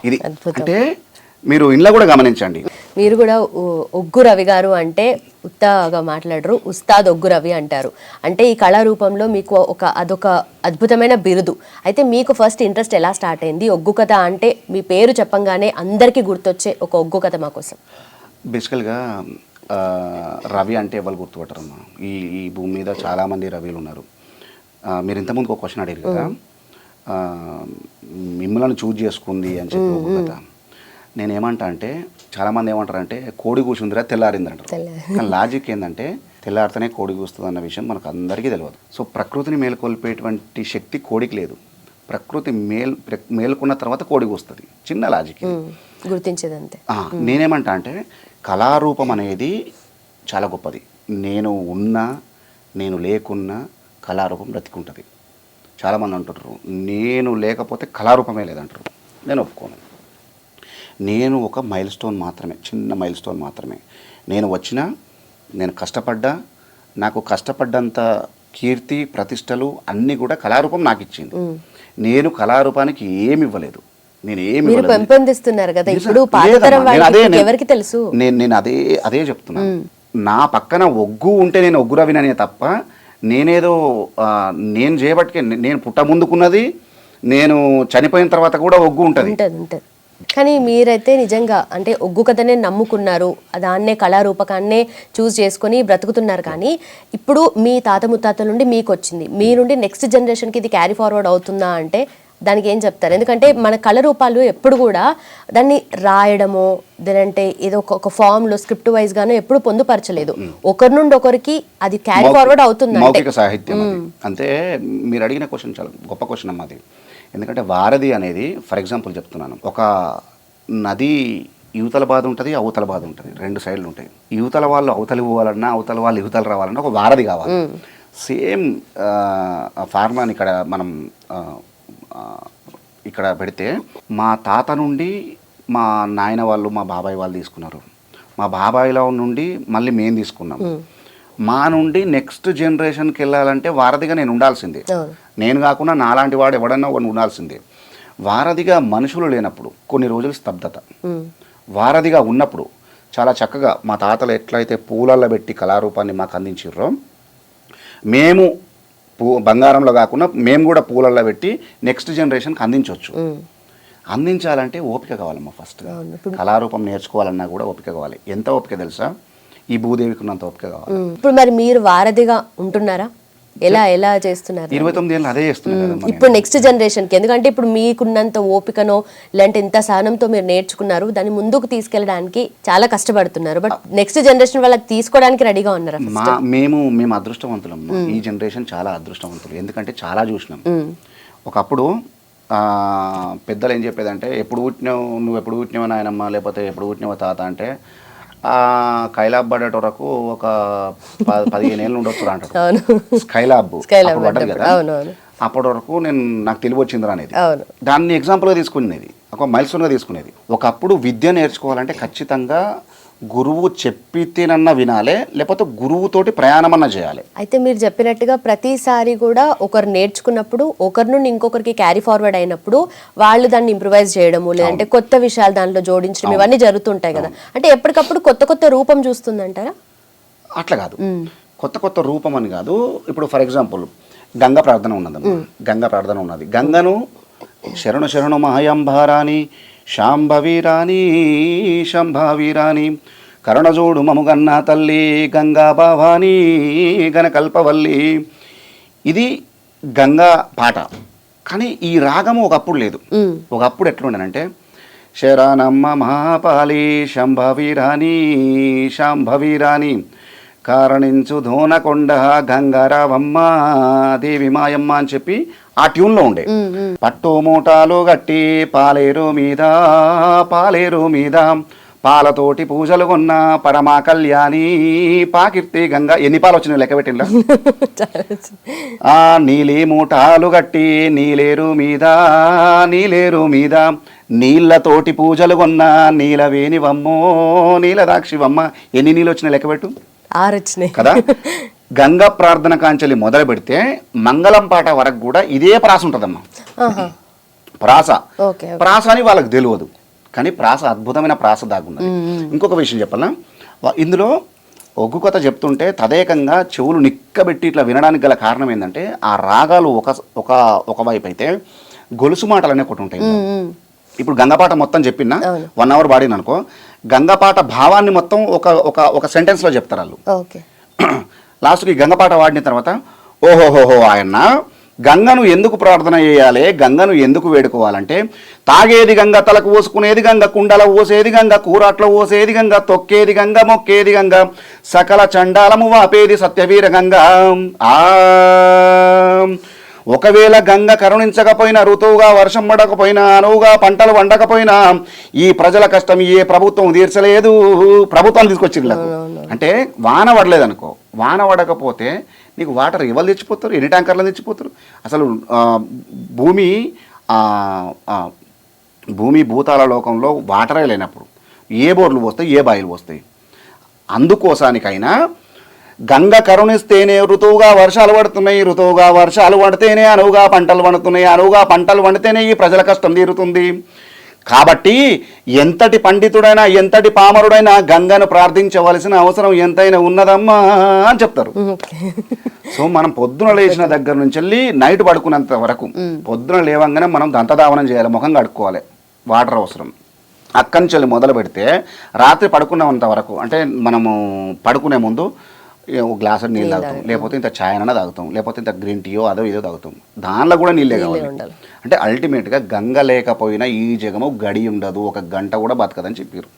ఇది అంటే మీరు ఇంట్లో కూడా గమనించండి. మీరు కూడా ఒగ్గు రవి గారు అంటే ఉత్తగా మాట్లాడరు, ఉస్తాద్ ఒగ్గు రవి అంటారు. అంటే ఈ కళారూపంలో మీకు అదొక అద్భుతమైన బిరుదు. అయితే మీకు ఫస్ట్ ఇంట్రెస్ట్ ఎలా స్టార్ట్ అయింది? ఒగ్గు కథ అంటే మీ పేరు చెప్పంగానే అందరికీ గుర్తొచ్చే ఒక ఒగ్గు కథ మా కోసం. బేసికల్గా రవి అంటే ఎవరు గుర్తుపట్టరమ్మా. ఈ భూమి మీద చాలామంది రవిలు ఉన్నారు. మీరు ఇంతకుముందుకు ఒక క్వశ్చన్ అడిగారు కదా, మిమ్మల్ని చూజ్ చేసుకుంది అని చెప్పి ఒగ్గు కథ. నేనేమంటా అంటే చాలామంది ఏమంటారంటే కోడి కూర్చుందిరా తెల్లారింది అంటారు. కానీ లాజిక్ ఏంటంటే తెల్లారితేనే కోడి కూస్తుంది అన్న విషయం మనకు అందరికీ తెలియదు. సో ప్రకృతిని మేలుకొల్పేటువంటి శక్తి కోడికి లేదు. ప్రకృతి మేలుకున్న తర్వాత కోడి కూస్తుంది. చిన్న లాజిక్ గుర్తించేది అంతే. నేనేమంటా అంటే కళారూపం అనేది చాలా గొప్పది. నేను ఉన్నా నేను లేకున్నా కళారూపం బ్రతికుంటుంది. చాలామంది అంటారు నేను లేకపోతే కళారూపమే లేదంటారు. నేను ఒప్పుకోను. నేను ఒక మైల్ స్టోన్ మాత్రమే, చిన్న మైల్ స్టోన్ మాత్రమే. నేను వచ్చినా, నేను కష్టపడ్డా, నాకు కష్టపడ్డంత కీర్తి ప్రతిష్టలు అన్నీ కూడా కళారూపం నాకు ఇచ్చింది. నేను కళారూపానికి ఏమి ఇవ్వలేదు. నేను పెంపొందిస్తున్నారు కదా ఇప్పుడు, ఎవరికి తెలుసు. నేను అదే చెప్తున్నాను. నా పక్కన ఒగ్గు ఉంటే నేను ఒగ్గు రవిననే తప్ప నేనేదో నేను చేయబట్టికే నేను పుట్ట ముందుకున్నది, నేను చనిపోయిన తర్వాత కూడా ఒగ్గు ఉంటుంది. కానీ మీరైతే నిజంగా అంటే ఒగ్గు కథనే నమ్ముకున్నారు, దాన్నే కళారూపకాన్నే చూస్ చేసుకొని బ్రతుకుతున్నారు. కానీ ఇప్పుడు మీ తాత ముత్తాతల నుండి మీకు వచ్చింది, మీ నుండి నెక్స్ట్ జనరేషన్కి ఇది క్యారీ ఫార్వర్డ్ అవుతుందా అంటే దానికి ఏం చెప్తారు? ఎందుకంటే మన కళారూపాలు ఎప్పుడు కూడా దాన్ని రాయడమో లేదంటే ఏదో ఒక ఫామ్లో స్క్రిప్ట్ వైజ్గానో ఎప్పుడు పొందుపరచలేదు. ఒకరి నుండి ఒకరికి అది క్యారీ ఫార్వర్డ్ అవుతుంది. మౌఖిక సాహిత్యం అంటే మీరు అడిగిన క్వశ్చన్ చాలా గొప్ప క్వశ్చన్ అమ్మా అది. ఎందుకంటే వారధి అనేది, ఫర్ ఎగ్జాంపుల్ చెప్తున్నాను, ఒక నది యువతల బాధ ఉంటుంది, అవతల బాధ ఉంటుంది, రెండు సైడ్లు ఉంటాయి. యువతల వాళ్ళు అవతలి పోవాలన్నా, అవతల వాళ్ళు యువతలు రావాలన్నా ఒక వారధి కావాలి. సేమ్ ఫార్మాని ఇక్కడ మనం ఇక్కడ పెడితే మా తాత నుండి మా నాయన వాళ్ళు, మా బాబాయ్ వాళ్ళు తీసుకున్నారు. మా బాబాయ్ల నుండి మళ్ళీ మేము తీసుకున్నాం. మా నుండి నెక్స్ట్ జనరేషన్కి వెళ్ళాలంటే వారధిగా నేను ఉండాల్సిందే. నేను కాకుండా నాలాంటి వాడు ఎవడన్నా వాడు ఉండాల్సిందే. వారధిగా మనుషులు లేనప్పుడు కొన్ని రోజులు స్తబ్దత. వారధిగా ఉన్నప్పుడు చాలా చక్కగా మా తాతలు ఎట్లయితే పూలల్లో పెట్టి కళారూపాన్ని మాకు అందించారో, మేము బంగారంలో కాకుండా మేము కూడా పూలల్లో పెట్టి నెక్స్ట్ జనరేషన్కి అందించవచ్చు. అందించాలంటే ఓపిక కావాలమ్మా. ఫస్ట్ కళారూపం నేర్చుకోవాలన్నా కూడా ఓపిక కావాలి. ఎంత ఓపిక తెలుసా? ఈ భూదేవికి ఉన్నంత ఓపిక కావాలి. ఇప్పుడు మరి మీరు వారధిగా ఉంటున్నారా? ఎలా చేస్తున్నారు? 29 ఏళ్ళు అదే చేస్తున్నారు ఇప్పుడు నెక్స్ట్ జనరేషన్కి. ఎందుకంటే ఇప్పుడు మీకున్నంత ఓపికనో లేదంటే ఇంత సహనంతో మీరు నేర్చుకున్నారు, దాన్ని ముందుకు తీసుకెళ్ళడానికి చాలా కష్టపడుతున్నారు. బట్ నెక్స్ట్ జనరేషన్ వాళ్ళకి తీసుకోవడానికి రెడీగా ఉన్నారు. మేము అదృష్టవంతులం. ఈ జనరేషన్ చాలా అదృష్టవంతులు. ఎందుకంటే చాలా చూసినాం. ఒకప్పుడు పెద్దలు ఏం చెప్పేదంటే ఎప్పుడు పుట్టినావు నువ్వు, ఎప్పుడు పుట్టినావు నాయనమ్మ, లేకపోతే ఎప్పుడు పుట్టినావు తాత అంటే స్కైలాబ్ పడేట వరకు ఒక 15 ఏళ్ళు ఉండొచ్చు అంటాడు. స్కైలాబ్ పడ్డది కదా, అప్పటి వరకు నాకు తెలివి వచ్చిందిరా అనేది. దాన్ని ఎగ్జాంపుల్గా తీసుకునేది, ఒక మైల్స్టోన్గా తీసుకునేది. ఒకప్పుడు విద్య నేర్చుకోవాలంటే ఖచ్చితంగా గురువు చెప్పితేనన్నా వినాలే, లేకపోతే గురువుతోటి ప్రయాణమన్నా చేయాలి. అయితే మీరు చెప్పినట్టుగా ప్రతిసారి కూడా ఒకరు నేర్చుకున్నప్పుడు ఒకరి నుండి ఇంకొకరికి క్యారీ ఫార్వర్డ్ అయినప్పుడు వాళ్ళు దాన్ని ఇంప్రూవైజ్ చేయడము, లేదంటే కొత్త విషయాలు దాంట్లో జోడించడం, ఇవన్నీ జరుగుతుంటాయి కదా. అంటే ఎప్పటికప్పుడు కొత్త కొత్త రూపం చూస్తుందంటారా? అట్లా కాదు, కొత్త కొత్త రూపం అని కాదు. ఇప్పుడు ఫర్ ఎగ్జాంపుల్ గంగా ప్రార్థన ఉన్నదమ్మా, గంగా ప్రార్థన ఉన్నది. గంగను శరణు శరణు మహయంభారాణి శాంభవీరాణి శంభావీరాణి కరుణజోడు మముగన్న తల్లి గంగా భావాని గణకల్పవల్లి. ఇది గంగా పాట. కానీ ఈ రాగము ఒకప్పుడు లేదు. ఒకప్పుడు ఎట్లుండనంటే శరణమ్మ మహాపాలి శంభవీరాని శాంభవీరాని కారణించు ధోనకొండ గంగారావమ్మ దేవి మాయమ్మ అని చెప్పి ఆ ట్యూన్లో ఉండే. పట్టు మూటాలు గట్టి పాలేరు మీద పాలతోటి పూజలు కొన్న పరమా కళ్యాణి పాకీర్తి గంగా. ఎన్ని పాలు వచ్చినాయి లెక్క పెట్టిందా? నీలి మూటాలు గట్టి నీలేరు మీద నీళ్ళతోటి పూజలు కొన్న నీలవేణివమ్మో నీలదాక్షివమ్మ. ఎన్ని నీళ్ళు వచ్చినాయి లెక్క పెట్టు. 6 వచ్చినాయి కదా. గంగా ప్రార్థన కాంచెలి మొదలు పెడితే మంగళం పాట వరకు కూడా ఇదే ప్రాస ఉంటుందమ్మా. ప్రాస అని వాళ్ళకి తెలియదు, కానీ ప్రాస అద్భుతమైన ప్రాస దాగున్నది. ఇంకొక విషయం చెప్పాలా, ఇందులో ఒగ్గు కథ చెప్తుంటే తదేకంగా చెవులు నిక్కబెట్టి ఇట్లా వినడానికి గల కారణం ఏంటంటే ఆ రాగాలు ఒకవైపు అయితే గొలుసు మాటలు అనే ఒకటి ఉంటాయి. ఇప్పుడు గంగపాట మొత్తం చెప్పినా 1 hour పాడిన అనుకో, గంగపాట భావాన్ని మొత్తం ఒక సెంటెన్స్లో చెప్తారు వాళ్ళు. లాస్ట్కి గంగపాట వాడిన తర్వాత ఓహోహోహో ఆయన గంగను ఎందుకు ప్రార్థన చేయాలి, గంగను ఎందుకు వేడుకోవాలంటే తాగేది గంగ, తలకు పోసుకునేది గంగ, కుండల పోసేది గంగ, కూరాట్లో పోసేది గంగ, తొక్కేది గంగ, మొక్కేది గంగ, సకల చండాలము వాపేది సత్యవీర గంగ. ఒకవేళ గంగ కరుణించకపోయినా, ఋతువుగా వర్షం పడకపోయినా, అనువుగా పంటలు వండకపోయినా ఈ ప్రజల కష్టం ఏ ప్రభుత్వం తీర్చలేదు. ప్రభుత్వాలు తీసుకొచ్చింది అంటే వాన పడలేదు అనుకో, వాన పడకపోతే నీకు వాటర్ ఎవరు తెచ్చిపోతారు, ఎన్ని ట్యాంకర్లు తెచ్చిపోతారు. అసలు భూమి భూతాల లోకంలో వాటరే లేనప్పుడు ఏ బోర్లు పోస్తాయి, ఏ బాయిలు పోస్తాయి. అందుకోసానికైనా గంగ కరుణిస్తేనే ఋతువుగా వర్షాలు పడుతున్నాయి, ఋతువుగా వర్షాలు పడితేనే అనువుగా పంటలు పండుతున్నాయి, అనువుగా పంటలు పండితేనే ఈ ప్రజల కష్టం తీరుతుంది. కాబట్టి ఎంతటి పండితుడైనా ఎంతటి పామరుడైనా గంగను ప్రార్థించవలసిన అవసరం ఎంతైనా ఉన్నదమ్మా అని చెప్తారు. సో మనం పొద్దున లేచిన దగ్గర నుంచి వెళ్ళి నైట్ పడుకునేంత వరకు, పొద్దున లేవంగానే మనం దంతధావనం చేయాలి, ముఖం కడుక్కోవాలి, వాటర్ అవసరం. అక్కడి నుంచి వెళ్ళి మొదలు పెడితే రాత్రి పడుకున్నంత వరకు, అంటే మనము పడుకునే ముందు ఒక గ్లాసు నీళ్ళు తాగుతాం, లేకపోతే ఇంత ఛాయ్ అన్న తాగుతాం, లేకపోతే ఇంత గ్రీన్ టీయో అదో ఏదో తాగుతాం. దానిలో కూడా నీళ్ళే కావాలి. అంటే అల్టిమేట్గా గంగ లేకపోయినా ఈ జగము గడి ఉండదు, 1 గంట కూడా బతకదని చెప్పారు.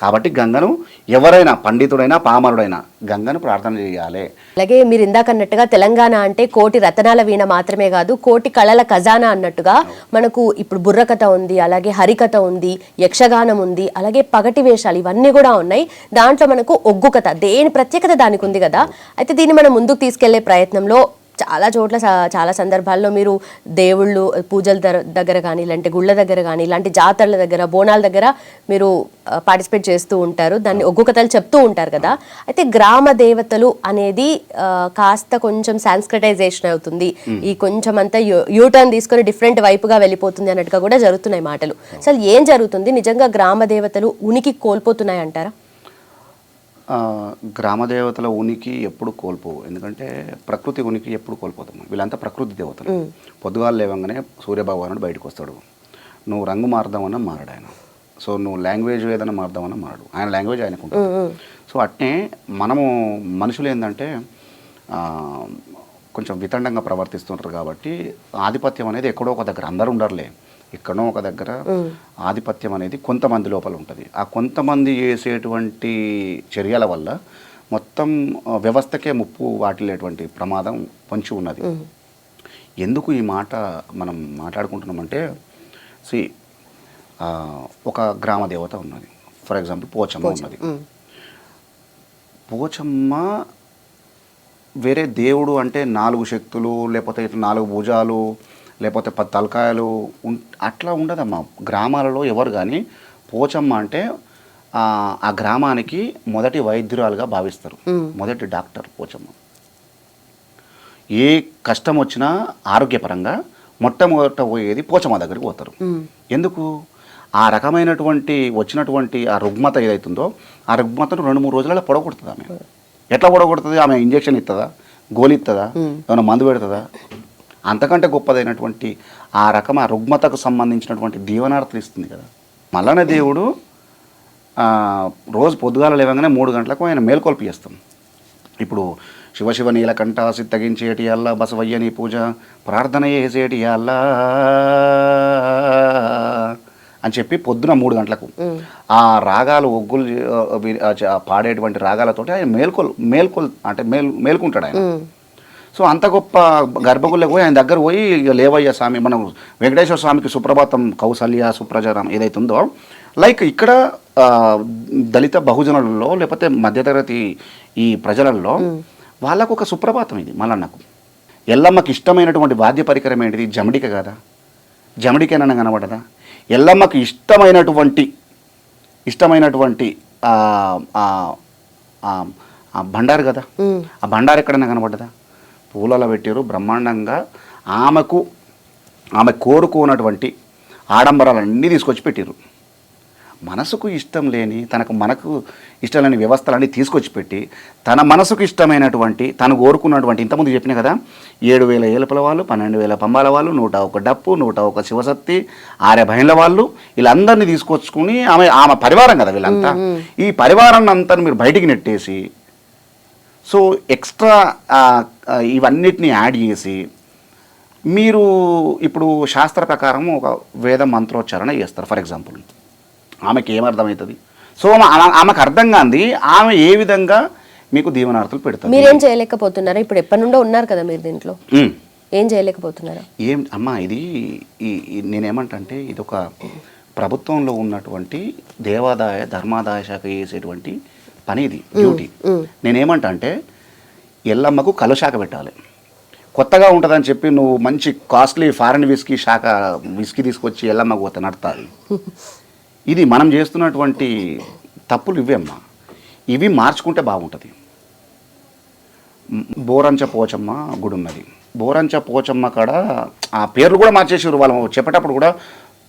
కాబట్టి గంగను ఎవరైనా పండితుడైనా పామరుడైనా గంగను ప్రార్థన చేయాలి. అలాగే మీరు ఇందాక అన్నట్టుగా తెలంగాణ అంటే కోటి రతనాల వీణ మాత్రమే కాదు, కోటి కళల ఖజానా అన్నట్టుగా మనకు ఇప్పుడు బుర్రకథ ఉంది, అలాగే హరికథ ఉంది, యక్షగానం ఉంది, అలాగే పగటి వేషాలు, ఇవన్నీ కూడా ఉన్నాయి. దాంట్లో మనకు ఒగ్గు కథ, దేని ప్రత్యేకత దానికి ఉంది కదా. అయితే దీన్ని మనం ముందుకు తీసుకెళ్లే ప్రయత్నంలో చాలా చోట్ల చాలా సందర్భాల్లో మీరు దేవుళ్ళు పూజల దగ్గర కానీ, ఇలాంటి గుళ్ళ దగ్గర కానీ, ఇలాంటి జాతరల దగ్గర, బోనాల దగ్గర మీరు పార్టిసిపేట్ చేస్తూ ఉంటారు, దాన్ని ఒగ్గు కథలు చెప్తూ ఉంటారు కదా. అయితే గ్రామ దేవతలు అనేది కాస్త కొంచెం సాంస్క్రిటైజేషన్ అవుతుంది, ఈ కొంచెం అంతా యూటర్న్ తీసుకొని డిఫరెంట్ వైపుగా వెళ్ళిపోతుంది అన్నట్టుగా కూడా జరుగుతున్నాయి మాటలు. అసలు ఏం జరుగుతుంది, నిజంగా గ్రామ దేవతలు ఉనికి కోల్పోతున్నాయి అంటారా? గ్రామదేవతల ఉనికి ఎప్పుడు కోల్పోవు, ఎందుకంటే ప్రకృతి ఉనికి ఎప్పుడు కోల్పోతాము. వీళ్ళంతా ప్రకృతి దేవతలు. పొద్దుగాలు లేవంగానే సూర్యభగవానుడు బయటకు వస్తాడు. నువ్వు రంగు మారుదామన్నా మారడు ఆయన. సో నువ్వు లాంగ్వేజ్ ఏదైనా మారుదామన్నా మారడు, ఆయన లాంగ్వేజ్ ఆయనకుంటుంది. సో అట్నే మనము మనుషులు ఏంటంటే కొంచెం వితండంగా ప్రవర్తిస్తుంటారు. కాబట్టి ఆధిపత్యం అనేది ఎక్కడో ఒక దగ్గర, అందరూ ఉండరులే, ఎక్కడో ఒక దగ్గర ఆధిపత్యం అనేది కొంతమంది లోపల ఉంటుంది. ఆ కొంతమంది చేసేటువంటి చర్యల వల్ల మొత్తం వ్యవస్థకే ముప్పు వాటిల్లేటువంటి ప్రమాదం పొంచి ఉన్నది. ఎందుకు ఈ మాట మనం మాట్లాడుకుంటున్నామంటే ఒక గ్రామ దేవత ఉన్నది. ఫర్ ఎగ్జాంపుల్ పోచమ్మ ఉన్నది. పోచమ్మ వేరే దేవుడు అంటే 4 శక్తులు, లేకపోతే ఇట్లా 4 భుజాలు, లేకపోతే 10 తలకాయలు అట్లా ఉండదమ్మా. గ్రామాలలో ఎవరు కానీ పోచమ్మ అంటే ఆ గ్రామానికి మొదటి వైద్యురాలుగా భావిస్తారు. మొదటి డాక్టర్ పోచమ్మ. ఏ కష్టం వచ్చినా ఆరోగ్యపరంగా మొట్టమొదట పోయేది పోచమ్మ దగ్గరికి పోతారు. ఎందుకు? ఆ రకమైనటువంటి వచ్చినటువంటి ఆ రుగ్మత ఏదైతుందో ఆ రుగ్మతను 2-3 రోజులలో పొడగొడుతుంది ఆమె. ఎట్లా పొడగొడుతుంది? ఆమె ఇంజెక్షన్ ఇస్తుందా, గోలి ఇస్తుందా, ఏమైనా మందు పెడుతుందా? అంతకంటే గొప్పదైనటువంటి ఆ రకం ఆ రుగ్మతకు సంబంధించినటువంటి దీవనార్థులు ఇస్తుంది కదా. మల్లన్న దేవుడు రోజు పొద్దుగాల లేవగానే 3 గంటలకు ఆయన మేల్కొల్పి చేస్తాం. ఇప్పుడు శివ శివ నీలకంఠ సిద్ధగించేటి అల్లా బసవయ్య నీ పూజ ప్రార్థన చేసేటి అల్లా అని చెప్పి పొద్దున 3 గంటలకు ఆ రాగాలు ఒగ్గులు పాడేటువంటి రాగాలతోటి ఆయన మేల్కుంటాడు ఆయన. సో అంత గొప్ప గర్భగుళ్ళకి పోయి ఆయన దగ్గర పోయి లేవయ్య స్వామి, మనం వెంకటేశ్వర స్వామికి సుప్రభాతం కౌసల్య సుప్రజారం ఏదైతే ఉందో, లైక్ ఇక్కడ దళిత బహుజనులలో లేకపోతే మధ్యతరగతి ఈ ప్రజలలో వాళ్ళకు ఒక సుప్రభాతం ఇది. మల్లన్నకు ఎల్లమ్మకి ఇష్టమైనటువంటి వాద్య పరికరం ఏంటిది? జమడిక కదా. జమడికేనన్నా కనబడదా? ఎల్లమ్మకి ఇష్టమైనటువంటి బండారు కదా. ఆ బండారు ఎక్కడైనా కనబడ్డదా? పూలలో పెట్టారు బ్రహ్మాండంగా. ఆమె కోరుకున్నటువంటి ఆడంబరాలన్నీ తీసుకొచ్చి పెట్టారు. మనసుకు ఇష్టం లేని మనకు ఇష్టం లేని వ్యవస్థలన్నీ తీసుకొచ్చి పెట్టి తన మనసుకు ఇష్టమైనటువంటి తను కోరుకున్నటువంటి, ఇంతకుముందు చెప్పిన కదా, 7,000 ఏలుపల వాళ్ళు, 12,000 పంబాల వాళ్ళు, 101 డప్పు, 101 శివశక్తి, 6 భైన్ల వాళ్ళు, వీళ్ళందరినీ తీసుకొచ్చుకుని ఆమె పరివారం కదా వీళ్ళంతా. ఈ పరివారాన్ని అంతా మీరు బయటికి నెట్టేసి సో ఎక్స్ట్రా ఇవన్నిటిని యాడ్ చేసి మీరు ఇప్పుడు శాస్త్ర ప్రకారం ఒక వేద మంత్రోచ్చారణ చేస్తారు. ఫర్ ఎగ్జాంపుల్ ఆమెకి ఏమర్థమవుతుంది? సో ఆమెకు అర్థం కాంది ఆమె ఏ విధంగా మీకు దీవనార్థులు పెడతారు. మీరేం చేయలేకపోతున్నారా? ఇప్పుడు ఎప్పటి నుండో ఉన్నారు కదా మీరు దీంట్లో, ఏం చేయలేకపోతున్నారా? అమ్మా ఇది నేనేమంటే ఇది ఒక ప్రభుత్వంలో ఉన్నటువంటి దేవాదాయ ధర్మాదాయ శాఖ చేసేటువంటి పని, ఇది డ్యూటీ. నేనేమంటా అంటే ఎల్లమ్మకు కలుశాఖ పెట్టాలి. కొత్తగా ఉంటుందని చెప్పి నువ్వు మంచి కాస్ట్లీ ఫారెన్ విస్కీ తీసుకొచ్చి ఎల్లమ్మకు పోతే నడతాది. ఇది మనం చేస్తున్నటువంటి తప్పులు ఇవమ్మా. ఇవి మార్చుకుంటే బాగుంటుంది. బోరంచ పోచమ్మ గుడి ఉన్నది. బోరంచ పోచమ్మ కాడ ఆ పేర్లు కూడా మార్చేసారు. వాళ్ళు చెప్పేటప్పుడు కూడా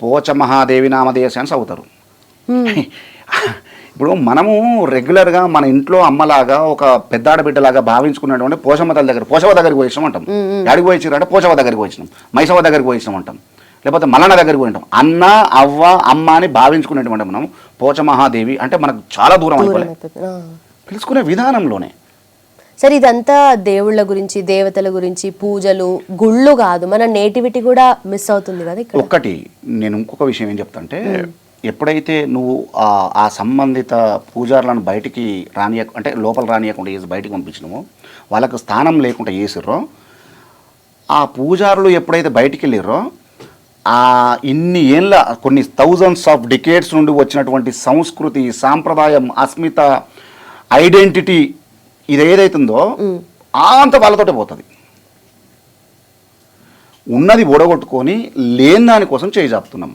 పోచమహాదేవి నామదేశ అని చదువుతారు. ఇప్పుడు మనము రెగ్యులర్గా మన ఇంట్లో అమ్మలాగా ఒక పెద్దాడ బిడ్డలాగా భావించుకున్నటువంటి పోచమ్మ తల్లి దగ్గర పోచవ దగ్గరికి పోయినాం అంటాం. యాడికి పోయించారంటే పోచవ దగ్గరికి పోయినాం, మైసవ దగ్గరికి పోయినాం అంటాం, లేకపోతే మల్లన్న దగ్గరికి పోయింటాం. అన్న అవ్వ అమ్మ అని భావించుకునేటువంటి మనం పోచమహాదేవి అంటే మనకు చాలా దూరం అయిపోలే తెలుసుకునే విధానంలోనే. సరే, ఇదంతా దేవుళ్ళ గురించి, దేవతల గురించి, పూజలు, గుళ్ళు కాదు, మన నేటివిటీ కూడా మిస్ అవుతుంది కదా ఇక్కడ. ఒక్కటి నేను ఇంకొక విషయం ఏం చెప్తాంటే, ఎప్పుడైతే నువ్వు ఆ సంబంధిత పూజారులను బయటికి అంటే లోపల రానియకుండా చేసి బయటికి పంపించినామో, వాళ్ళకు స్థానం లేకుండా చేసిర్రో, ఆ పూజారులు ఎప్పుడైతే బయటికి వెళ్ళిర్రో, ఇన్ని ఏళ్ళ కొన్ని థౌజండ్స్ ఆఫ్ డికేడ్స్ నుండి వచ్చినటువంటి సంస్కృతి, సాంప్రదాయం, అస్మిత, ఐడెంటిటీ ఇది ఏదైతుందో అంత వాళ్ళతోటే పోతుంది. ఉన్నది ఓడగొట్టుకొని లేని దానికోసం చేయి జాపుతున్నాం.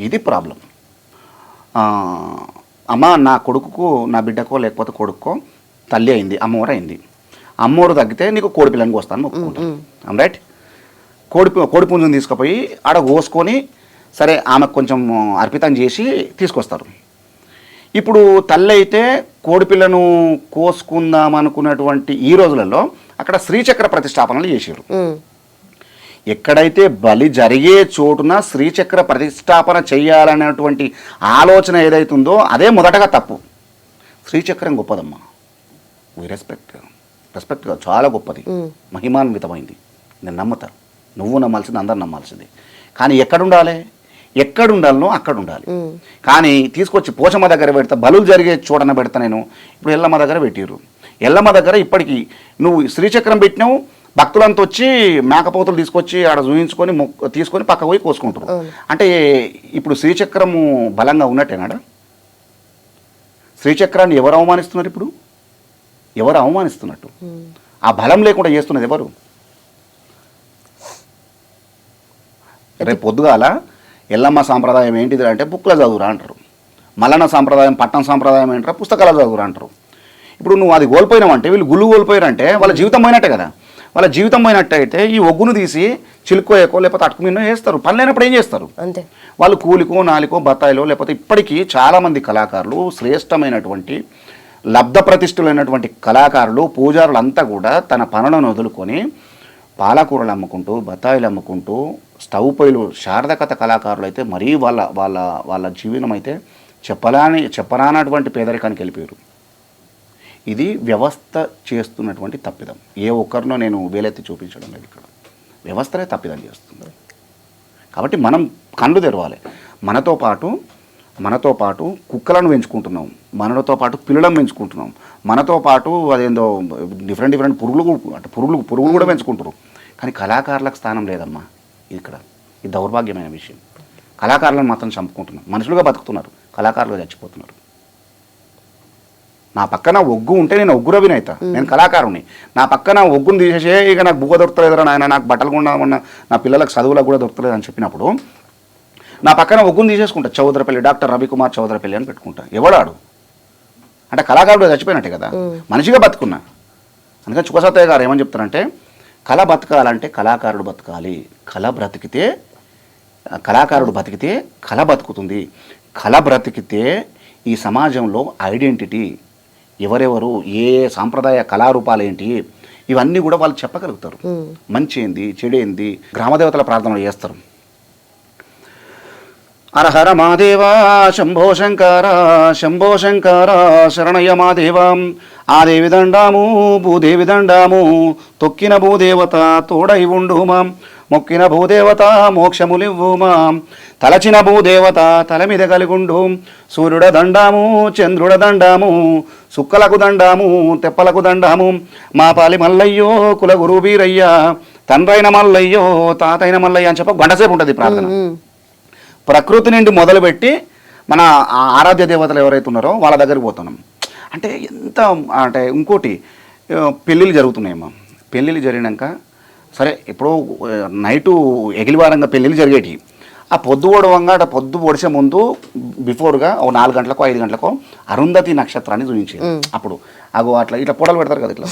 ఇది ప్రాబ్లం. అమ్మ నా కొడుకుకు, నా బిడ్డకో లేకపోతే కొడుక్కో తల్లి అయింది, అమ్మవారు అయింది. అమ్మవారు తగ్గితే నీకు కోడి పిల్లని కోస్తాను మొక్కుకుంటాను, రైట్? కోడి పుంజుని తీసుకుపోయి ఆడ కోసుకొని సరే ఆమెకు కొంచెం అర్పితం చేసి తీసుకొస్తారు. ఇప్పుడు తల్లి అయితే కోడిపిల్లను కోసుకుందాం అనుకున్నటువంటి ఈ రోజులలో అక్కడ శ్రీచక్ర ప్రతిష్టాపనలు చేశారు. ఎక్కడైతే బలి జరిగే చోటున శ్రీచక్ర ప్రతిష్టాపన చేయాలనేటువంటి ఆలోచన ఏదైతుందో అదే మొదటగా తప్పు. శ్రీచక్రం గొప్పదమ్మా, వీ రెస్పెక్ట్ చాలా గొప్పది, మహిమాన్వితమైంది. నేను నమ్ముతా, నువ్వు నమ్మాల్సింది, అందరు నమ్మాల్సింది. కానీ ఎక్కడుండాలనో అక్కడ ఉండాలి. కానీ తీసుకొచ్చి పోచమ్మ దగ్గర పెడతా, బలులు జరిగే చోటన పెడతా. నేను ఇప్పుడు ఎల్లమ్మ దగ్గర పెట్టిర్రు. ఎల్లమ్మ దగ్గర ఇప్పటికీ నువ్వు శ్రీచక్రం పెట్టినావు, భక్తులంతా వచ్చి మేకపోతులు తీసుకొచ్చి ఆడ చూయించుకొని తీసుకొని పక్క పోయి కోసుకుంటారు. అంటే ఇప్పుడు శ్రీచక్రము బలంగా ఉన్నట్టేనాడా? శ్రీచక్రాన్ని ఎవరు అవమానిస్తున్నారు? ఇప్పుడు ఎవరు అవమానిస్తున్నట్టు? ఆ బలం లేకుండా చేస్తున్నది ఎవరు? రేపు పొద్దుగాల ఎల్లమ్మ సాంప్రదాయం ఏంటిది అంటే బుక్లో చదువురా అంటారు. మల్లన్న సాంప్రదాయం పట్టణ సాంప్రదాయం ఏంటారా పుస్తకాలు చదువురా అంటారు. ఇప్పుడు నువ్వు అది కోల్పోయినావంటే వీళ్ళు గుళ్ళు కోల్పోయారంటే వాళ్ళ జీవితం పోయినట్టే కదా. వాళ్ళ జీవితం పోయినట్టయితే ఈ ఒగ్గును తీసి చిలుకోయకో లేకపోతే అటుకు మీద వేస్తారు. పని లేనప్పుడు ఏం చేస్తారు? అంతే. వాళ్ళు కూలికో నాలికో బత్తాయిలో లేకపోతే ఇప్పటికీ చాలామంది కళాకారులు శ్రేష్టమైనటువంటి లబ్ధ ప్రతిష్ఠులైనటువంటి కళాకారులు పూజారులు అంతా కూడా తన పనులను వదులుకొని పాలకూరలు అమ్ముకుంటూ బత్తాయిలు అమ్ముకుంటూ స్టవ్ పొయ్యిలు శారదకథ కళాకారులు అయితే మరీ వాళ్ళ వాళ్ళ వాళ్ళ జీవనం అయితే చెప్పరానటువంటి పేదరికానికి వెళ్ళిపోయారు. ఇది వ్యవస్థ చేస్తున్నటువంటి తప్పిదం. ఏ ఒక్కరినో నేను వేలెత్తి చూపించడం లేదు. ఇక్కడ వ్యవస్థనే తప్పిదం చేస్తుంది. కాబట్టి మనం కళ్ళు తెరవాలి. మనతో పాటు కుక్కలను పెంచుకుంటున్నాం, మనతో పాటు పిల్లలను పెంచుకుంటున్నాం, మనతో పాటు అదేందో డిఫరెంట్ పురుగులు కూడా పెంచుకుంటున్నారు. కానీ కళాకారులకు స్థానం లేదమ్మా. ఇక్కడ ఇది దౌర్భాగ్యమైన విషయం. కళాకారులను మాత్రం చంపుకుంటున్నాం. మనుషులుగా బతుకుతున్నారు, కళాకారులుగా చచ్చిపోతున్నారు. నా పక్కన ఒగ్గు ఉంటే నేను ఒగ్గు రవిని అవుతా, నేను కళాకారుని. నా పక్కన ఒగ్గును తీసేసే ఇక నాకు బువ్వ దొరకలేదురా నాయన, నాకు బట్టలు కొన్నామన్నా నా పిల్లలకు చదువులకు కూడా దొరకలేదు అని చెప్పినప్పుడు నా పక్కన ఒగ్గును తీసేసుకుంటా. చౌదరపల్లి డాక్టర్ రవికుమార్ చౌదరపల్లి అని పెట్టుకుంటా. ఎవడాడు అంటే కళాకారుడు చచ్చిపోయినట్టే కదా, మనిషిగా బతుకున్నా. అందుకని చుక్కసత్తయ్య గారు ఏమని చెప్తారంటే కళ బతకాలంటే కళాకారుడు బతకాలి. కళాకారుడు బతికితే కళ బతుకుతుంది. కళ బ్రతికితే ఈ సమాజంలో ఐడెంటిటీ ఎవరెవరు ఏ సాంప్రదాయ కళారూపాలు ఏంటి ఇవన్నీ కూడా వాళ్ళు చెప్పగలుగుతారు. మంచి ఏంది చెడు ఏంది గ్రామదేవతల ప్రార్థనలు చేస్తారు. హరహర మాదేవా శంభో శంకర శంభో శంకర శరణయ్య మాదేవ ఆదేవి దండాము భూదేవి దండాము తొక్కిన భూదేవత తోడై ఉండు మాం మొక్కిన భూదేవత మోక్షములివ్వు మాం తలచిన భూదేవత తల మీద కలిగుండు సూర్యుడ దండాము చంద్రుడ దండాము సుక్కలకు దండాము తెప్పలకు దండాము మా పాలి మల్లయ్యో కులగురు వీరయ్య తండ్రైన మల్లయ్యో తాతైన మల్లయ్య అని చెప్ప గంటసేపు ఉంటుంది ప్రార్థన. ప్రకృతి నుండి మొదలుపెట్టి మన ఆరాధ్య దేవతలు ఎవరైతే ఉన్నారో వాళ్ళ దగ్గరికి పోతున్నాం. అంటే ఎంత అంటే ఇంకోటి పెళ్ళిళ్ళు జరుగుతున్నాయమ్మా. పెళ్ళిళ్ళు జరిగినాక సరే ఇప్పుడు నైటు ఎగిలివారంగా పెళ్ళిళ్ళు జరిగేటి ఆ పొద్దు ఓడవంగా పొద్దు పొడిచే ముందు బిఫోర్గా ఓ 4 గంటలకో 5 గంటలకో అరుంధతి నక్షత్రాన్ని చూపించేది. అప్పుడు అగో అట్లా ఇట్లా పొడలు పెడతారు కదా ఇట్లా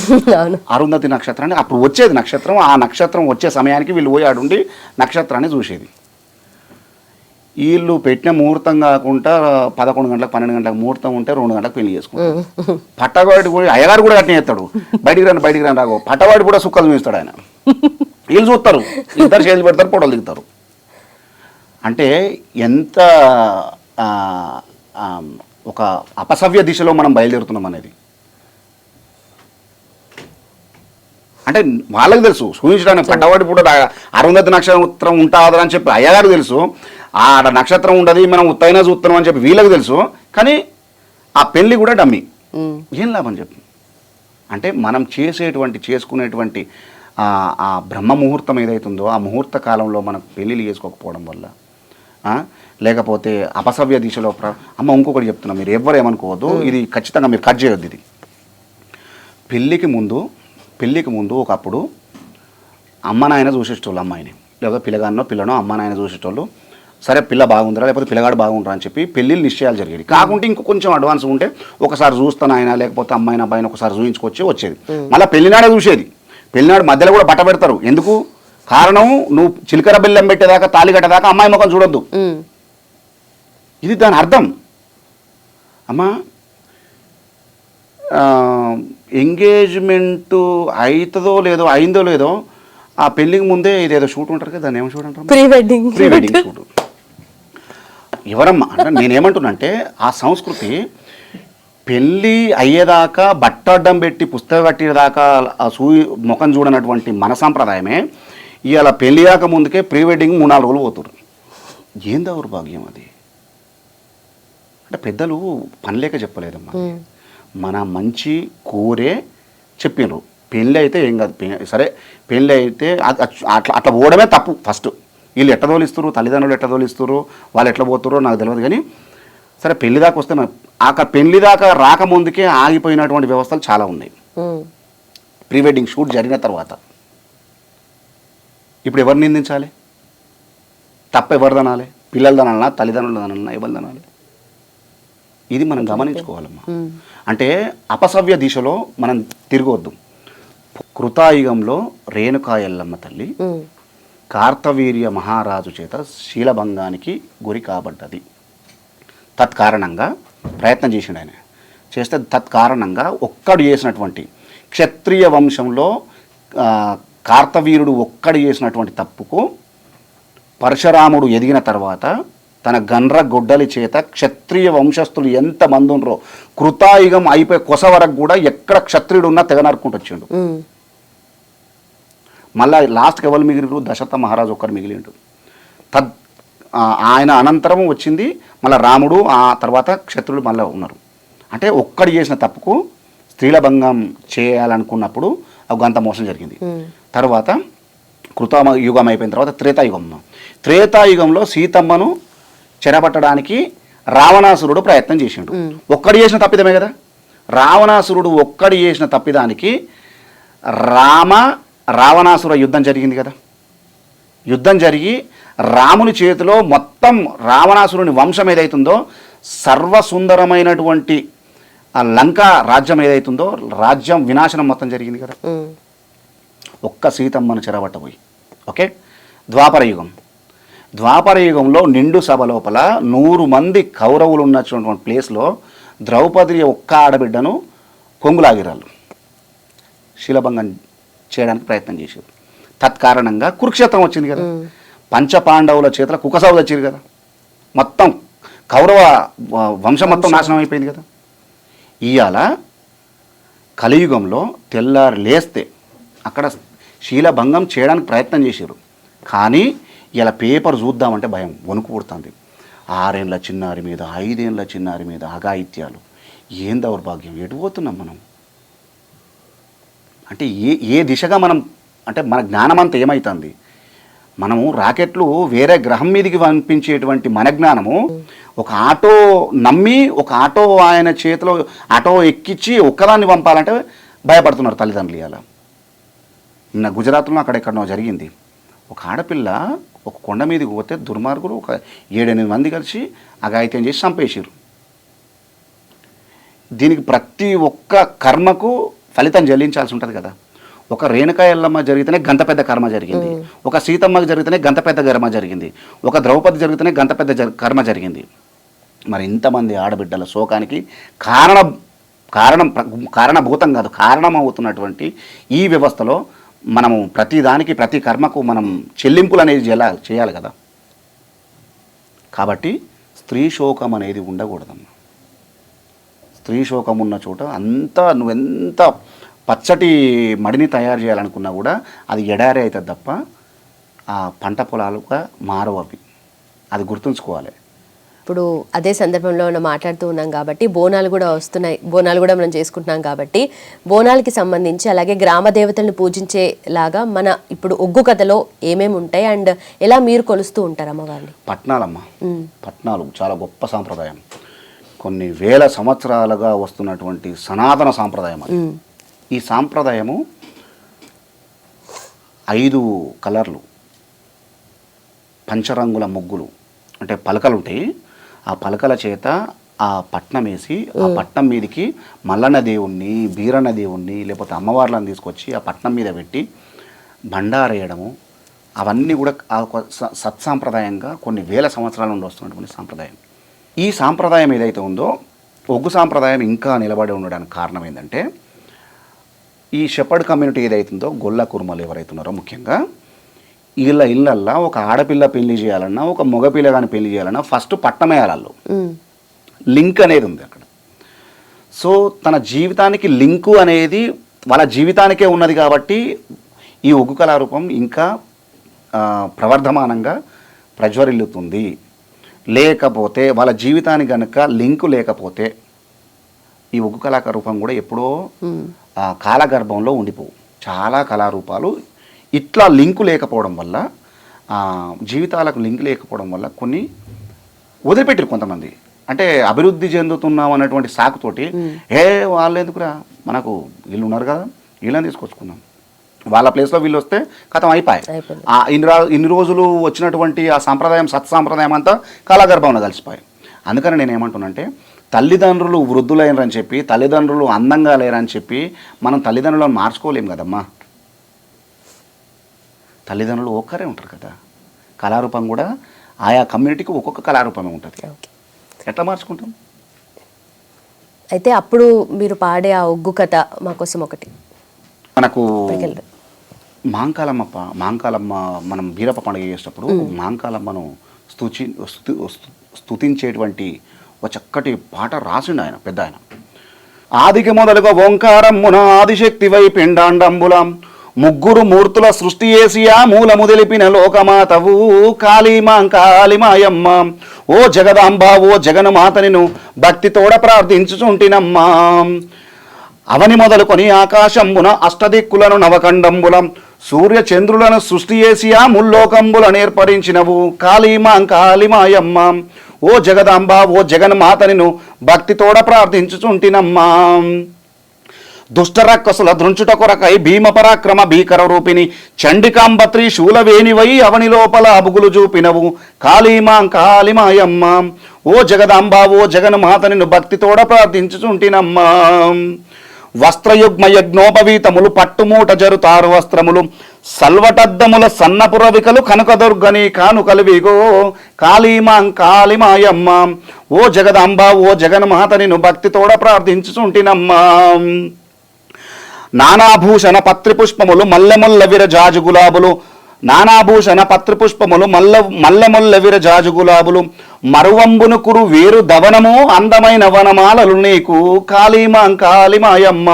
అరుంధతి నక్షత్రాన్ని అప్పుడు వచ్చేది నక్షత్రం. ఆ నక్షత్రం వచ్చే సమయానికి వీళ్ళు పోయి ఆడుండి నక్షత్రాన్ని చూసేది. వీళ్ళు పెట్టిన ముహూర్తం కాకుండా 11 గంటలకు 12 గంటలకు ముహూర్తం ఉంటే 2 గంటలకు పెళ్లి చేసుకుంటారు. పట్టవాడి కూడా అయ్యగారు కూడా అట్నే చేస్తాడు. బయటికి రాని రాగో పట్టవాడి కూడా సుక్కలు చూపిస్తాడు ఆయన. వీళ్ళు చూస్తారు, ఇద్దరు చేతులు పెడతారు, పొడలు దిగుతారు. అంటే ఎంత ఒక అపసవ్య దిశలో మనం బయలుదేరుతున్నాం అనేది అంటే వాళ్ళకి తెలుసు. సూచించడానికి పట్టవాడి కూడా అరుంధతి నక్షత్రం ఉంటుందని చెప్పి అయ్యగారు తెలుసు. ఆ నక్షత్రం ఉండదు మనం ఉత్తైనా చూస్తున్నాం అని చెప్పి వీళ్ళకి తెలుసు. కానీ ఆ పెళ్ళి కూడా డమ్మి. ఏం లాభం చెప్పి అంటే మనం చేసుకునేటువంటి ఆ బ్రహ్మ ముహూర్తం ఏదైతుందో ఆ ముహూర్త కాలంలో మనం పెళ్ళిళ్ళు చేసుకోకపోవడం వల్ల లేకపోతే అపసవ్య దిశలో అమ్మ ఇంకొకటి చెప్తున్నా, మీరు ఎవ్వరు ఏమనుకోవద్దు, ఇది ఖచ్చితంగా మీరు కట్ చేయొద్దు. ఇది పెళ్ళికి ముందు ఒకప్పుడు అమ్మ నాయన చూసేటోళ్ళు అమ్మాయిని, లేదా పిల్లనో అమ్మ నాయన చూసేటోళ్ళు. సరే పిల్ల బాగుందిరా లేకపోతే పిల్లగాడు బాగుంటారా అని చెప్పి పెళ్ళిళ్ళు నిశ్చయాలు జరిగేది. కాకుంటే ఇంకో కొంచెం అడ్వాన్స్ ఉంటే ఒకసారి చూస్తాను ఆయన లేకపోతే అమ్మాయిని అబ్బాయిని ఒకసారి చూయించుకొచ్చి వచ్చేది. మళ్ళీ పెళ్లినాడే చూసేది. పెళ్లినాడు మధ్యలో కూడా బట్ట పెడతారు. ఎందుకు? కారణం నువ్వు చిలకర బెల్లం పెట్టేదాకా తాళి కట్టేదాకా అమ్మాయి ముఖం చూడొద్దు. ఇది దాని అర్థం. అమ్మా ఎంగేజ్మెంట్ అయిందో లేదో ఆ పెళ్ళికి ముందే ఇదేదో షూట్ ఉంటారు కదా, దాన్ని ఏమో షూట్ అంటారు, ప్రీ వెడ్డింగ్ షూట్. ఎవరమ్మా అంటే నేనేమంటున్నానంటే ఆ సంస్కృతి పెళ్ళి అయ్యేదాకా బట్ట అడ్డం పెట్టి పుస్తకం కట్టేదాకా ముఖం చూడనటువంటి మన సాంప్రదాయమే ఇవాళ పెళ్ళి కాక ముందుకే ప్రీ వెడ్డింగ్ 3-4 రోజులు పోతున్నారు. ఏం దౌర్భాగ్యం అది. అంటే పెద్దలు పనిలేక చెప్పలేదమ్మా, మన మంచి కోరే చెప్పినారు. పెళ్ళి అయితే ఏం కాదు, సరే పెళ్ళి అయితే అట్లా అట్లా పోవడమే తప్పు. ఫస్ట్ వీళ్ళు ఎట్లా తోలిస్తారు, తల్లిదండ్రులు ఎట్లా తోలిస్తారు, వాళ్ళు ఎట్లా పోతారో నాకు తెలియదు. కానీ సరే పెళ్లి దాకా వస్తే అక్కడ పెళ్లి దాకా రాకముందుకే ఆగిపోయినటువంటి వ్యవస్థలు చాలా ఉన్నాయి. ప్రీ వెడ్డింగ్ షూట్ జరిగిన తర్వాత ఇప్పుడు ఎవరు నిందించాలి? తప్ప ఎవరు దనాలి? పిల్లలు దనాలన్నా, తల్లిదండ్రులు దనాలన్నా, ఎవరు దనాలి? ఇది మనం గమనించుకోవాలమ్మా. అంటే అపసవ్య దిశలో మనం తిరగవద్దు. కృతాయుగంలో రేణుకా ఎల్లమ్మ తల్లి కార్తవీర్య మహారాజు చేత శీలభంగానికి గురి కాబడ్డది. తత్కారణంగా ప్రయత్నం చేసిండు ఆయన. చేస్తే తత్కారణంగా ఒక్కడు చేసినటువంటి క్షత్రియ వంశంలో కార్తవీరుడు ఒక్కడు చేసినటువంటి తప్పుకు పరశురాముడు ఎదిగిన తర్వాత తన గండ్ర గొడ్డలి చేత క్షత్రియ వంశస్థులు ఎంతమంది ఉన్నారో కృతాయుగం అయిపోయి కొస వరకు కూడా ఎక్కడ క్షత్రియుడు ఉన్నా తెగ నరుకుంటూ వచ్చిండు. మళ్ళీ లాస్ట్కి ఎవరు మిగిలిరు? దశరథ మహారాజు ఒక్కరు మిగిలిండు. ఆయన అనంతరం వచ్చింది మళ్ళీ రాముడు, ఆ తర్వాత క్షత్రుడు మళ్ళీ ఉన్నారు. అంటే ఒక్కడు చేసిన తప్పుకు స్త్రీల భంగం చేయాలనుకున్నప్పుడు గంత మోసం జరిగింది. తర్వాత కృతయుగం అయిపోయిన తర్వాత త్రేతాయుగంలో సీతమ్మను చెరబట్టడానికి రావణాసురుడు ప్రయత్నం చేసిండు. ఒక్కడు చేసిన తప్పిదమే కదా. రావణాసురుడు ఒక్కడు చేసిన తప్పిదానికి రావణాసుర యుద్ధం జరిగింది కదా. యుద్ధం జరిగి రాముని చేతిలో మొత్తం రావణాసురుని వంశం ఏదైతుందో సర్వసుందరమైనటువంటి ఆ లంక రాజ్యం ఏదైతుందో రాజ్యం వినాశనం మొత్తం జరిగింది కదా ఒక్క సీతమ్మను చెరబట్టబోయి. ఓకే, ద్వాపర యుగంలో నిండు సభ లోపల 100 మంది కౌరవులు ఉన్నటువంటి ప్లేస్లో ద్రౌపది ఒక్క ఆడబిడ్డను కొంగులాగిరాళ్ళు శీలభంగం చేయడానికి ప్రయత్నం చేశారు. తత్కారణంగా కురుక్షేత్రం వచ్చింది కదా. పంచపాండవుల చేతుల కుకసావు వచ్చారు కదా. మొత్తం కౌరవ వంశం మొత్తం నాశనం అయిపోయింది కదా. ఇవాళ కలియుగంలో తెల్లారి లేస్తే అక్కడ శీలభంగం చేయడానికి ప్రయత్నం చేశారు. కానీ ఇలా పేపర్ చూద్దామంటే భయం, వణుకు పుడుతుంది. 6 ఏళ్ళ చిన్నారి మీద 5 ఏళ్ళ చిన్నారి మీద అఘాయిత్యాలు. ఏం దౌర్భాగ్యం, ఎటు పోతున్నాం మనం? అంటే ఏ దిశగా మనం, అంటే మన జ్ఞానం అంతా ఏమవుతుంది? మనము రాకెట్లు వేరే గ్రహం మీదకి పంపించేటువంటి మన జ్ఞానము ఒక ఆటో నమ్మి ఒక ఆటో ఆయన చేతిలో ఆటో ఎక్కించి ఒక్కదాన్ని పంపాలంటే భయపడుతున్నారు తల్లిదండ్రులు. ఇవాళ నిన్న గుజరాత్లో అక్కడెక్కడనో జరిగింది. ఒక ఆడపిల్ల ఒక కొండ మీదకి పోతే దుర్మార్గులు ఒక 7-8 మంది కలిసి అఘాయిత్యం చేసి చంపేసారు. దీనికి ప్రతి ఒక్క కర్మకు ఫలితం చెల్లించాల్సి ఉంటుంది కదా. ఒక రేణుకా ఎల్లమ్మ జరిగితేనే గంత పెద్ద కర్మ జరిగింది, ఒక సీతమ్మకి జరిగితేనే గంత పెద్ద కర్మ జరిగింది, ఒక ద్రౌపది జరిగితేనే గంత పెద్ద కర్మ జరిగింది. మరి ఇంతమంది ఆడబిడ్డల శోకానికి కారణభూతం కాదు, కారణమవుతున్నటువంటి ఈ వ్యవస్థలో మనము ప్రతిదానికి ప్రతి కర్మకు మనం చెల్లింపులు అనేది చేయాలి కదా. కాబట్టి స్త్రీ శోకం అనేది ఉండకూడదమ్మా. స్త్రీ శోకం ఉన్న చోట నువ్వెంత పచ్చటి మడిని తయారు చేయాలనుకున్నా కూడా అది ఎడారి అవుతుంది తప్ప ఆ పంట పొలాలుగా మారవు అవి. అది గుర్తుంచుకోవాలి. ఇప్పుడు అదే సందర్భంలో మనం మాట్లాడుతూ ఉన్నాం కాబట్టి బోనాలు కూడా వస్తున్నాయి, బోనాలు కూడా మనం చేసుకుంటున్నాం కాబట్టి బోనాలకి సంబంధించి అలాగే గ్రామ దేవతలను పూజించేలాగా మన ఇప్పుడు ఒగ్గు కథలో ఏమేమి ఉంటాయి అండ్ ఎలా మీరు కొలుస్తూ ఉంటారు అమ్మవారిని? పట్నాలు చాలా గొప్ప సాంప్రదాయం. కొన్ని వేల సంవత్సరాలుగా వస్తున్నటువంటి సనాతన సాంప్రదాయం అది. ఈ సాంప్రదాయము 5 కలర్లు, పంచరంగుల ముగ్గులు అంటే పలకలు ఉంటాయి. ఆ పలకల చేత ఆ పట్నం వేసి ఆ పట్నం మీదకి మల్లన్న దేవుణ్ణి, బీరన్న దేవుణ్ణి లేకపోతే అమ్మవార్లను తీసుకొచ్చి ఆ పట్నం మీద పెట్టి బండారేయడము, అవన్నీ కూడా సత్సాంప్రదాయంగా కొన్ని వేల సంవత్సరాల నుండి వస్తున్నటువంటి సాంప్రదాయం. ఈ సాంప్రదాయం ఏదైతే ఉందో ఒగ్గు సాంప్రదాయం ఇంకా నిలబడి ఉండడానికి కారణం ఏంటంటే ఈ షెపర్డ్ కమ్యూనిటీ ఏదైతుందో గొల్ల కుర్మలు ఎవరైతున్నారో ముఖ్యంగా ఇళ్ళల్లో ఒక ఆడపిల్ల పెళ్లి చేయాలన్నా ఒక మగపిల్ల కానీ పెళ్లి చేయాలన్నా ఫస్ట్ పట్టం వేయాలి. లింక్ అనేది ఉంది అక్కడ. సో తన జీవితానికి లింకు అనేది వాళ్ళ జీవితానికే ఉన్నది కాబట్టి ఈ ఒగ్గు కళారూపం ఇంకా ప్రవర్ధమానంగా ప్రజ్వరిల్లుతుంది. లేకపోతే వాళ్ళ జీవితానికి కనుక లింకు లేకపోతే ఈ ఒగ్గు కళారూపం కూడా ఎప్పుడో కాలగర్భంలో ఉండిపోవు. చాలా కళారూపాలు ఇట్లా లింకు లేకపోవడం వల్ల జీవితాలకు లింక్ లేకపోవడం వల్ల కొన్ని వదిలిపెట్టారు కొంతమంది. అంటే అభివృద్ధి చెందుతున్నాం అన్నటువంటి సాకుతోటి వాళ్ళు ఎందుకురా, మనకు వీళ్ళు ఉన్నారు కదా, వీళ్ళని తీసుకొచ్చుకున్నాం, వాళ్ళ ప్లేస్లో వీళ్ళు వస్తే కథం అయిపోయాయి. ఇన్ని రోజులు వచ్చినటువంటి ఆ సాంప్రదాయం సత్సాంప్రదాయం అంతా కళాగర్భంలో కలిసిపోయాయి. అందుకని నేను ఏమంటున్నానంటే, తల్లిదండ్రులు వృద్ధులైనరని చెప్పి, తల్లిదండ్రులు అందంగా లేరని చెప్పి మనం తల్లిదండ్రులను మార్చుకోలేము కదమ్మా. తల్లిదండ్రులు ఒక్కరే ఉంటారు కదా. కళారూపం కూడా ఆయా కమ్యూనిటీకి ఒక్కొక్క కళారూపమే ఉంటుంది. ఎట్లా మార్చుకుంటాం? అయితే అప్పుడు మీరు పాడే ఆ ఒగ్గు కథ మా కోసం ఒకటి. మనకు మాంకాలమ్మ మనం బీరప్ప పండుగ చేసేటప్పుడు మాంకాలమ్మను స్తుతించేటువంటి ఒక చక్కటి పాట రాసిండు ఆయన, పెద్ద ఆయన. ఆదికి మొదలుగా ఓంకారమ్మున ఆదిశక్తివై పిండాండంబులం ముగ్గురు మూర్తుల సృష్టి చేసియా మూలము తెలిపిన లోకమాతవు కాళీమాంకాళిమాయమ్మ ఓ జగదాంబ ఓ జగన్మాతనిను భక్తితోడ ప్రార్థించుచుంటినమ్మా. అవని మొదలుకొని ఆకాశంబున అష్టదిక్కులను నవకండంబులం సూర్య చంద్రులను సృష్టి చేసియా ముల్లోకంబుల నేర్పరించినవు కాళీమాంకాళిమాయమ్మ ఓ జగదాంబ ఓ జగన్మాతనిను భక్తితోడ ప్రార్థించుచుంటినమ్మా. దుష్టరక్కసుల దృంచుట కొరకై భీమ పరాక్రమ భీకర రూపిణి చండికాంబత్రి శూలవేణివై అవని లోపల అబుగులు చూపినవు కాళీమాంకాళిమాయమ్మ ఓ జగదాంబ ఓ జగన్మాతనిను భక్తితోడ ప్రార్థించుచుంటినమ్మా. వస్త్రయుగ్మ యజ్ఞోపవీతములు పట్టుమూట జరుతారు వస్త్రములు సల్వటద్దముల సన్నపురవికలు కనకదుర్గని కానుకలివిగో కాళీమాంకాళిమాయమ్మ ఓ జగదాంబ ఓ జగన్మాతనిను భక్తితోడ ప్రార్థించుచుంటినమ్మా. నానాభూషణ పత్రిపుష్పములు మల్లెముల్ల విరజాజు గులాబులు నానాభూషణ పత్రిపుష్పములు మల్లెముల్ల విరజాజు గులాబులు మరువంబును కురు వేరు దవనము అందమైన వనమాలలు నీకు కాళీమాంకాళిమాయమ్మ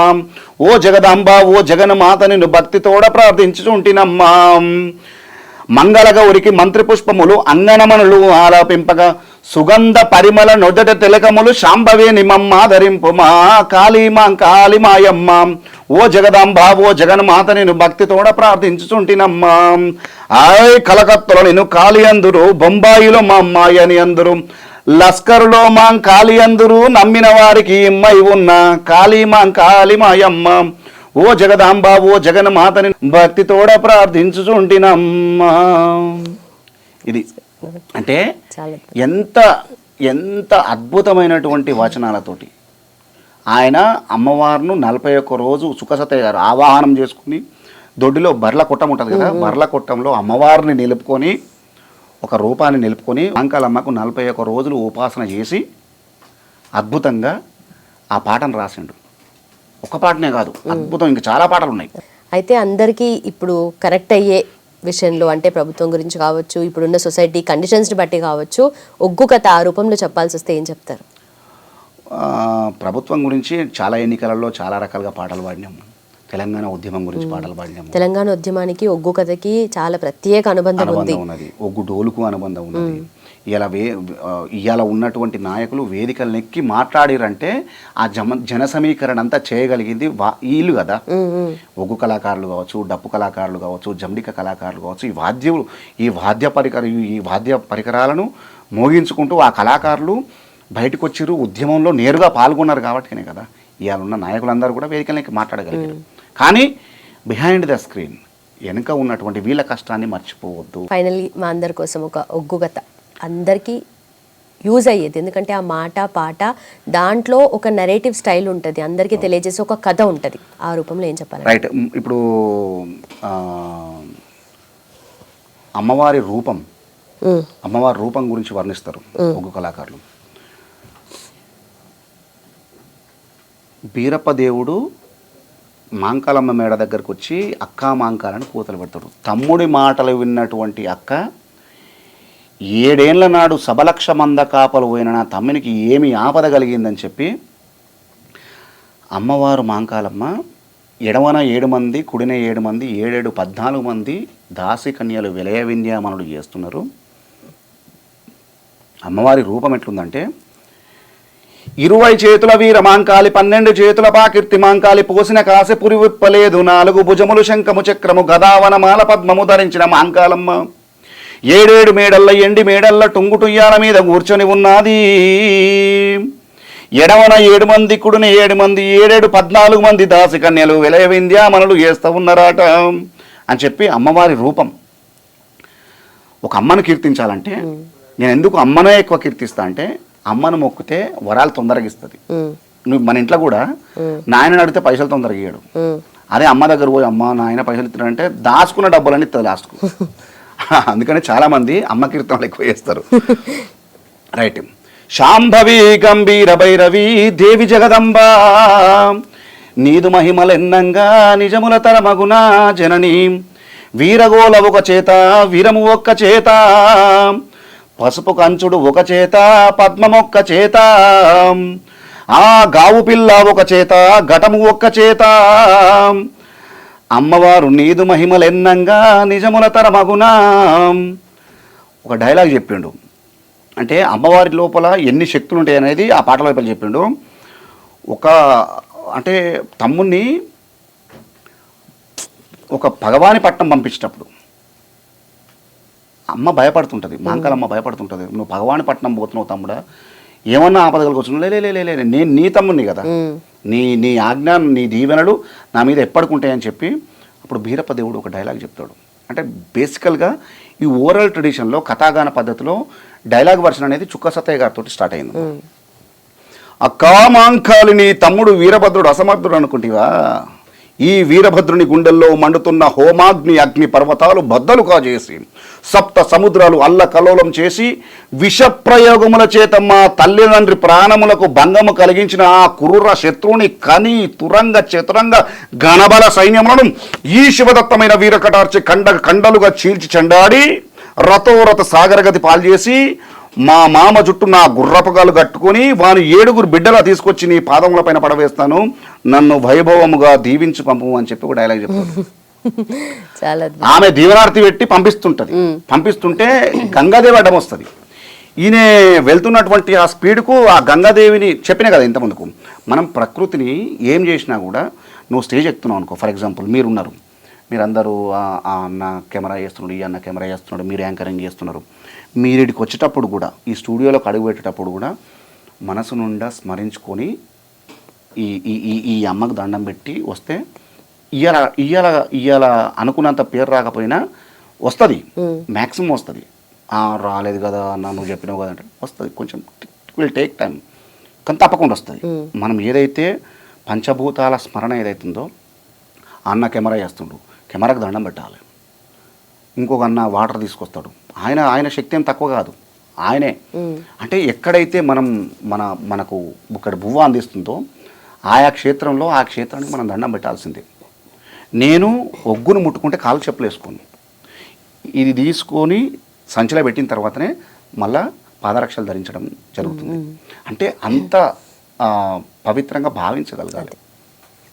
ఓ జగదాంబ ఓ జగన్మాతనిను భక్తితోడ ప్రార్థించుచుంటినమ్మా. మంగళగౌరికి మంత్రిపుష్పములు అంగనమనులు ఆలాపింపగా సుగంధ పరిమళ నొదట తిలకములు శాంభవేని మమ్మాదరింపుమా కాళీమాంకాళిమాయమ్మ ఓ జగదాంబ ఓ జగన్మాతనిను భక్తితోడ ప్రార్థించుచుంటినమ్మా. ఆయ్ కలకత్తులో నేను కాళీ అందురు బొంబాయిలో మా అమ్మాయి అని అందరు లస్కరులో కాళీ అందరు నమ్మిన వారికి ఇమ్మై ఉన్న కాళీమాంకాళిమాయమ్మ ఓ జగదాంబ ఓ జగన్మాతని భక్తితోడ ప్రార్థించుచుంటినమ్మా. ఇది అంటే ఎంత ఎంత అద్భుతమైనటువంటి వచనాలతోటి ఆయన అమ్మవారిను 41 రోజు సుఖసతయ్య గారు ఆవాహనం చేసుకుని దొడ్డిలో బర్ల కొట్టం ఉంటుంది కదా, బర్ల కొట్టంలో అమ్మవారిని నిలుపుకొని ఒక రూపాన్ని నిలుపుకొని అంకాలమ్మకు 41 రోజులు ఉపాసన చేసి అద్భుతంగా ఆ పాటను రాసిండు. ఒక పాటనే కాదు, అద్భుతం, ఇంకా చాలా పాటలు ఉన్నాయి. అయితే అందరికీ ఇప్పుడు కరెక్ట్ అయ్యే విషయంలో, అంటే ప్రభుత్వం గురించి కావచ్చు, ఇప్పుడున్న సొసైటీ కండిషన్స్ని బట్టి కావచ్చు, ఒగ్గు కథ ఆ రూపంలో చెప్పాల్సి వస్తే ఏం చెప్తారు? ప్రభుత్వం గురించి చాలా ఎన్నికలలో చాలా రకాలుగా పాటలు పాడినాము. తెలంగాణ ఉద్యమం గురించి పాటలు పాడినాము. తెలంగాణ ఉద్యమానికి ఒగ్గు కథకి చాలా ప్రత్యేక అనుబంధం ఉన్నది. ఒగ్గు డోలుకు అనుబంధం ఉన్నది. ఇవాళ ఉన్నటువంటి నాయకులు వేదికలు నెక్కి మాట్లాడిరంటే ఆ జన సమీకరణ అంతా చేయగలిగింది వీళ్ళు కదా. ఒగ్గు కళాకారులు కావచ్చు, డప్పు కళాకారులు కావచ్చు, జండిక కళాకారులు కావచ్చు, ఈ వాద్య పరికరాలను మోగించుకుంటూ ఆ కళాకారులు బయటకు వచ్చిర్రు, ఉద్యమంలో నేరుగా పాల్గొన్నారు కాబట్టినే కదా ఇవాళ ఉన్న నాయకులందరూ కూడా వేదికలకి మాట్లాడగలిగారు. కానీ బిహైండ్ ద స్క్రీన్ వెనుక ఉన్నటువంటి వీళ్ళ కష్టాన్ని మర్చిపోవద్దు. ఫైనల్లీ మా అందరి కోసం ఒక ఒగ్గు కథ అందరికీ యూజ్ అయ్యేది, ఎందుకంటే ఆ మాట పాట దాంట్లో ఒక నెరేటివ్ స్టైల్ ఉంటుంది, అందరికీ తెలియజేసే ఒక కథ ఉంటుంది. ఆ రూపంలో ఏం చెప్పాలి? రైట్. ఇప్పుడు అమ్మవారి రూపం గురించి వర్ణిస్తారు ఒగ్గు కళాకారులు. బీరప్ప దేవుడు మాంకాలమ్మ మేడ దగ్గరకు వచ్చి అక్కా మాంకాలని కూతలు పెడతాడు. తమ్ముడి మాటలు విన్నటువంటి అక్క 7 ఏళ్ల నాడు సబలక్ష మంద కాపలు పోయిన నా తమ్మునికి ఏమి ఆపద కలిగిందని చెప్పి అమ్మవారు మాంకాలమ్మ ఎడవన 7 మంది, కుడిన 7 మంది, 7 14 మంది దాసి కన్యలు విలయ వింధ్యామనులు చేస్తున్నారు. అమ్మవారి రూపం ఎట్లుందంటే 20 చేతుల వీర మాంకాలి 12 చేతుల పాకీర్తి మాంకాలి పోసిన కాసె పురి విప్పలేదు 4 భుజములు శంఖము చక్రము గదావన మాల పద్మము ధరించిన మాంకాలమ్మ 7 మేడల్ల ఎండి మేడల్ల టుంగుటుయ్యాల మీద కూర్చొని ఉన్నది. ఎడవన 7 మంది కుడిని 7 మంది 14 మంది దాసి కన్యలు విలయ వింధ్యామనులు చేస్తూ ఉన్నారట అని చెప్పి అమ్మవారి రూపం. ఒక అమ్మను కీర్తించాలంటే నేను ఎందుకు అమ్మనే ఎక్కువ కీర్తిస్తా అంటే అమ్మను మొక్కితే వరాలు తొందరగా ఇస్తుంది. నువ్వు మన ఇంట్లో కూడా నాయన అడిగితే పైసలు తొందరగా ఇయ్యడు. అదే అమ్మ దగ్గర పోయి అమ్మ నాయన పైసలు ఇస్తాడంటే దాచుకున్న డబ్బులన్నీ ఇస్తుంది లాస్ట్కు. అందుకని చాలామంది అమ్మ కీర్తనలు ఎక్కువ చేస్తారు. రైట్. శాంభవి గంభీర భైరవి దేవి జగదంబ నీదు మహిమలెన్నంగా నిజముల తరమగున జనని వీరగోల ఒక చేత వీరము ఒక్క చేత పసుపు కంచుడు ఒక చేత పద్మమొక్క చేత ఆ గావు పిల్ల ఒక చేత ఘటము ఒక్క చేత అమ్మవారు నీదు మహిమలెన్నంగా నిజముల తరమగునా. ఒక డైలాగ్ చెప్పిండు. అంటే అమ్మవారి లోపల ఎన్ని శక్తులు ఉంటాయి అనేది ఆ పాటల వైపు చెప్పిండు. ఒక అంటే తమ్ముణ్ణి ఒక భగవాని పట్టణం పంపించేటప్పుడు అమ్మ భయపడుతుంటుంది, మాంకాలమ్మ భయపడుతుంటుంది. నువ్వు భగవాని పట్టణం పోతున్నావు తమ్ముడా, ఏమన్నా ఆపదగలకు వచ్చిన లే నేను నీ తమ్ముడిని కదా, నీ ఆజ్ఞ నీ దీవెనలు నా మీద ఎప్పటికుంటాయని చెప్పి అప్పుడు బీరప్ప దేవుడు ఒక డైలాగ్ చెప్తాడు. అంటే బేసికల్గా ఈ ఓరల్ ట్రెడిషన్లో కథాగాన పద్ధతిలో డైలాగ్ వర్షన్ అనేది చుక్క సత్తయ్య గారితో స్టార్ట్ అయింది. అక్కా మాంకాలిని తమ్ముడు వీరభద్రుడు అసమర్థుడు అనుకుంటేవా, ఈ వీరభద్రుని గుండెల్లో మండుతున్న హోమాగ్ని అగ్ని పర్వతాలు బద్దలుగా చేసి సప్త సముద్రాలు అల్లకల్లోలం చేసి విషప్రయోగముల చేత మా తల్లిదండ్రి ప్రాణములకు భంగము కలిగించిన ఆ క్రూర శత్రువుని కని తురంగ చతురంగ గణబల సైన్యములను ఈ శివదత్తమైన వీరకటార్చి కండలుగా చీల్చి చెండాడి రథోరథ సాగరగతి పాల్చేసి మా మామ జుట్టు నా గుర్రపగాలు కట్టుకొని వాని 7 బిడ్డలా తీసుకొచ్చి నీ పాదముల పైన పడవేస్తాను, నన్ను వైభవముగా దీవించి పంపు అని చెప్పి ఒక డైలాగ్ చెప్తాను. ఆమె దీవనార్తి పెట్టి పంపిస్తుంటే గంగాదేవి అడ్డం వస్తుంది. ఈయన వెళ్తున్నటువంటి ఆ స్పీడ్కు ఆ గంగాదేవిని చెప్పినా కదా ఇంతమందుకు. మనం ప్రకృతిని ఏం చేసినా కూడా నువ్వు స్టేజ్ ఎక్కుతున్నావు అనుకో, ఫర్ ఎగ్జాంపుల్ మీరున్నారు, మీరందరూ ఆ అన్న కెమెరా చేస్తున్నాడు, ఈ అన్న కెమెరా చేస్తున్నాడు, మీరు యాంకరింగ్ చేస్తున్నారు. మీరిడికి వచ్చేటప్పుడు కూడా ఈ స్టూడియోలోకి అడుగు పెట్టేటప్పుడు కూడా మనసు నుండా స్మరించుకొని ఈ అమ్మకు దండం పెట్టి వస్తే ఇయ్యాల అనుకున్నంత పేరు రాకపోయినా వస్తుంది, మ్యాక్సిమం వస్తుంది. రాలేదు కదా అన్న నువ్వు చెప్పినావు కదా అంటే వస్తుంది, కొంచెం విల్ టేక్ టైం, కానీ తప్పకుండా వస్తుంది. మనం ఏదైతే పంచభూతాల స్మరణ ఏదైతుందో అన్న కెమెరా చేస్తుండు, కెమెరాకి దండం పెట్టాలి. ఇంకొక అన్న వాటర్ తీసుకొస్తాడు, ఆయన శక్తి ఏం తక్కువ కాదు, ఆయనే. అంటే ఎక్కడైతే మనకు ఇక్కడ బువ్వ అందిస్తుందో ఆయా క్షేత్రంలో ఆ క్షేత్రానికి మనం దండం పెట్టాల్సిందే. నేను ఒగ్గును ముట్టుకుంటే కాలు చెప్పులు వేసుకోను, ఇది తీసుకొని సంచిలో పెట్టిన తర్వాతనే మళ్ళా పాదరక్షలు ధరించడం జరుగుతుంది. అంటే అంత పవిత్రంగా భావించగలగాలి,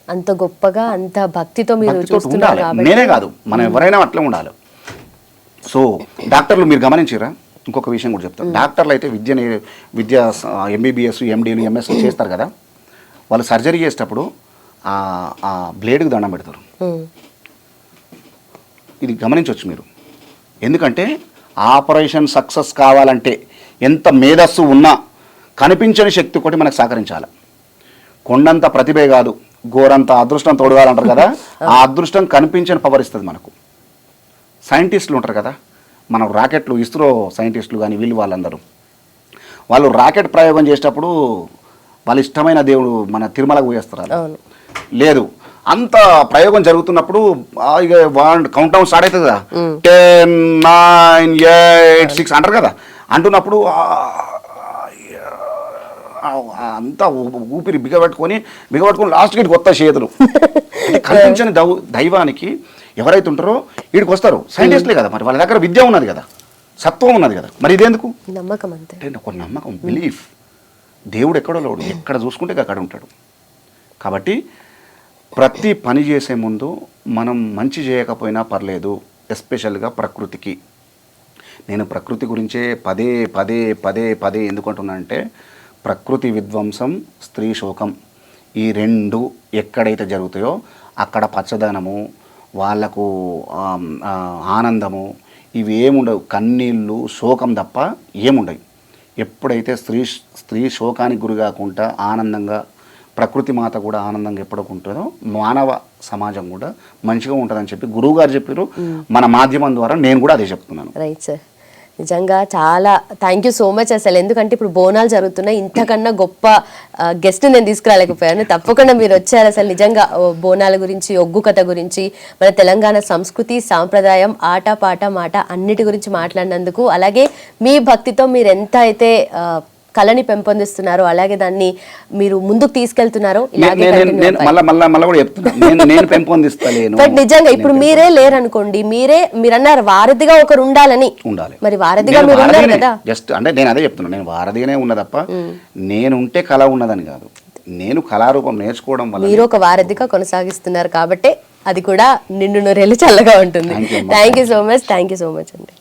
అంత గొప్పగా అంత భక్తితో మీరు చూస్తున్నారు కాబట్టి. నేనే కాదు, మనం ఎవరైనా అట్లే ఉండాలి. సో డాక్టర్లు మీరు గమనించారా, ఇంకొక విషయం కూడా చెప్తాను. డాక్టర్లు అయితే విద్య ఎంబీబీఎస్ ఎండీలు ఎంఎస్ చేస్తారు కదా, వాళ్ళు సర్జరీ చేసేటప్పుడు ఆ బ్లేడ్కి దండం పెడతారు. ఇది గమనించవచ్చు మీరు. ఎందుకంటే ఆపరేషన్ సక్సెస్ కావాలంటే ఎంత మేధస్సు ఉన్నా కనిపించని శక్తి ఒకటి మనకు సహకరించాలి. కొండంత ప్రతిభే కాదు, గోరంత అదృష్టం తోడుగాలంటారు కదా, ఆ అదృష్టం కనిపించని పవర్ ఇస్తుంది మనకు. సైంటిస్టులు ఉంటారు కదా, మన రాకెట్లు ఇస్రో సైంటిస్టులు కానీ వాళ్ళందరూ వాళ్ళు రాకెట్ ప్రయోగం చేసేటప్పుడు వాళ్ళ ఇష్టమైన దేవుడు మన తిరుమలకు పోయేస్తారు. లేదు, అంత ప్రయోగం జరుగుతున్నప్పుడు ఇక కౌంట్ డౌన్ స్టార్ట్ అవుతుంది కదా, 10, 9, 8, 6 అంటారు కదా, అంటున్నప్పుడు అంతా ఊపిరి బిగబెట్టుకొని లాస్ట్కి ఇటు కొత్త చేతులు. అంటే కనిపించని దైవానికి ఎవరైతే ఉంటారో వీడికి వస్తారు సైంటిస్టులే కదా, మరి వాళ్ళ దగ్గర విద్య ఉన్నది కదా, సత్వం ఉన్నది కదా, మరి ఇదేందుకు నమ్మకం? అంటే ఒక నమ్మకం, బిలీఫ్. దేవుడు ఎక్కడో లేడు, ఎక్కడ చూసుకుంటే అక్కడ ఉంటాడు. కాబట్టి ప్రతి పని చేసే ముందు మనం మంచి చేయకపోయినా పర్లేదు, ఎస్పెషల్గా ప్రకృతికి. నేను ప్రకృతి గురించే పదే ఎందుకంటున్నానంటే ప్రకృతి విధ్వంసం, స్త్రీ శోకం, ఈ రెండు ఎక్కడైతే జరుగుతాయో అక్కడ పచ్చదనము, వాళ్ళకు ఆనందము ఇవి ఏముండవు. కన్నీళ్ళు, శోకం తప్ప ఏముండవు. ఎప్పుడైతే స్త్రీ శోకానికి గురి కాకుండా ఆనందంగా, ప్రకృతి మాత కూడా ఆనందంగా ఎప్పుడుకుంటుందో మానవ సమాజం కూడా మంచిగా ఉంటుందని చెప్పి గురువు గారు చెప్పారు. మన మాధ్యమం ద్వారా నేను కూడా అదే చెప్తున్నాను. రైట్ సార్, నిజంగా చాలా థ్యాంక్ యూ సో మచ్ అసలు. ఎందుకంటే ఇప్పుడు బోనాలు జరుగుతున్నాయి, ఇంతకన్నా గొప్ప గెస్ట్ నేను తీసుకురాలేకపోయాను. తప్పకుండా మీరు వచ్చారు. అసలు నిజంగా బోనాల గురించి, ఒగ్గు కథ గురించి, మన తెలంగాణ సంస్కృతి సాంప్రదాయం, ఆట పాట మాట అన్నిటి గురించి మాట్లాడినందుకు, అలాగే మీ భక్తితో మీరు ఎంత అయితే కళని పెంపొందిస్తున్నారో అలాగే దాన్ని మీరు ముందుకు తీసుకెళ్తున్నారో మళ్ళీ కూడా చెప్తున్నా, నేను పెంపొందిస్తలేను. బట్ నిజంగా ఇప్పుడు మీరే లేరనుకోండి, మీరన్నారు వారధిగా ఒకరు ఉండాలి. మరి వారధిగా మీరు ఉన్నారు కదా. జస్ట్ అంటే నేను అదే చెప్తున్నా, నేను వారధిగానే ఉన్నా తప్ప నేనుంటే కళ ఉన్నదని కాదు. నేను కళారూపం నేర్చుకోవడం వల్ల మీరు ఒక వారధిగా కొనసాగిస్తున్నారు కాబట్టి అది కూడా నిండు నూరేళ్ళు చల్లగా ఉంటుంది. థ్యాంక్ యూ సో మచ్ అండి.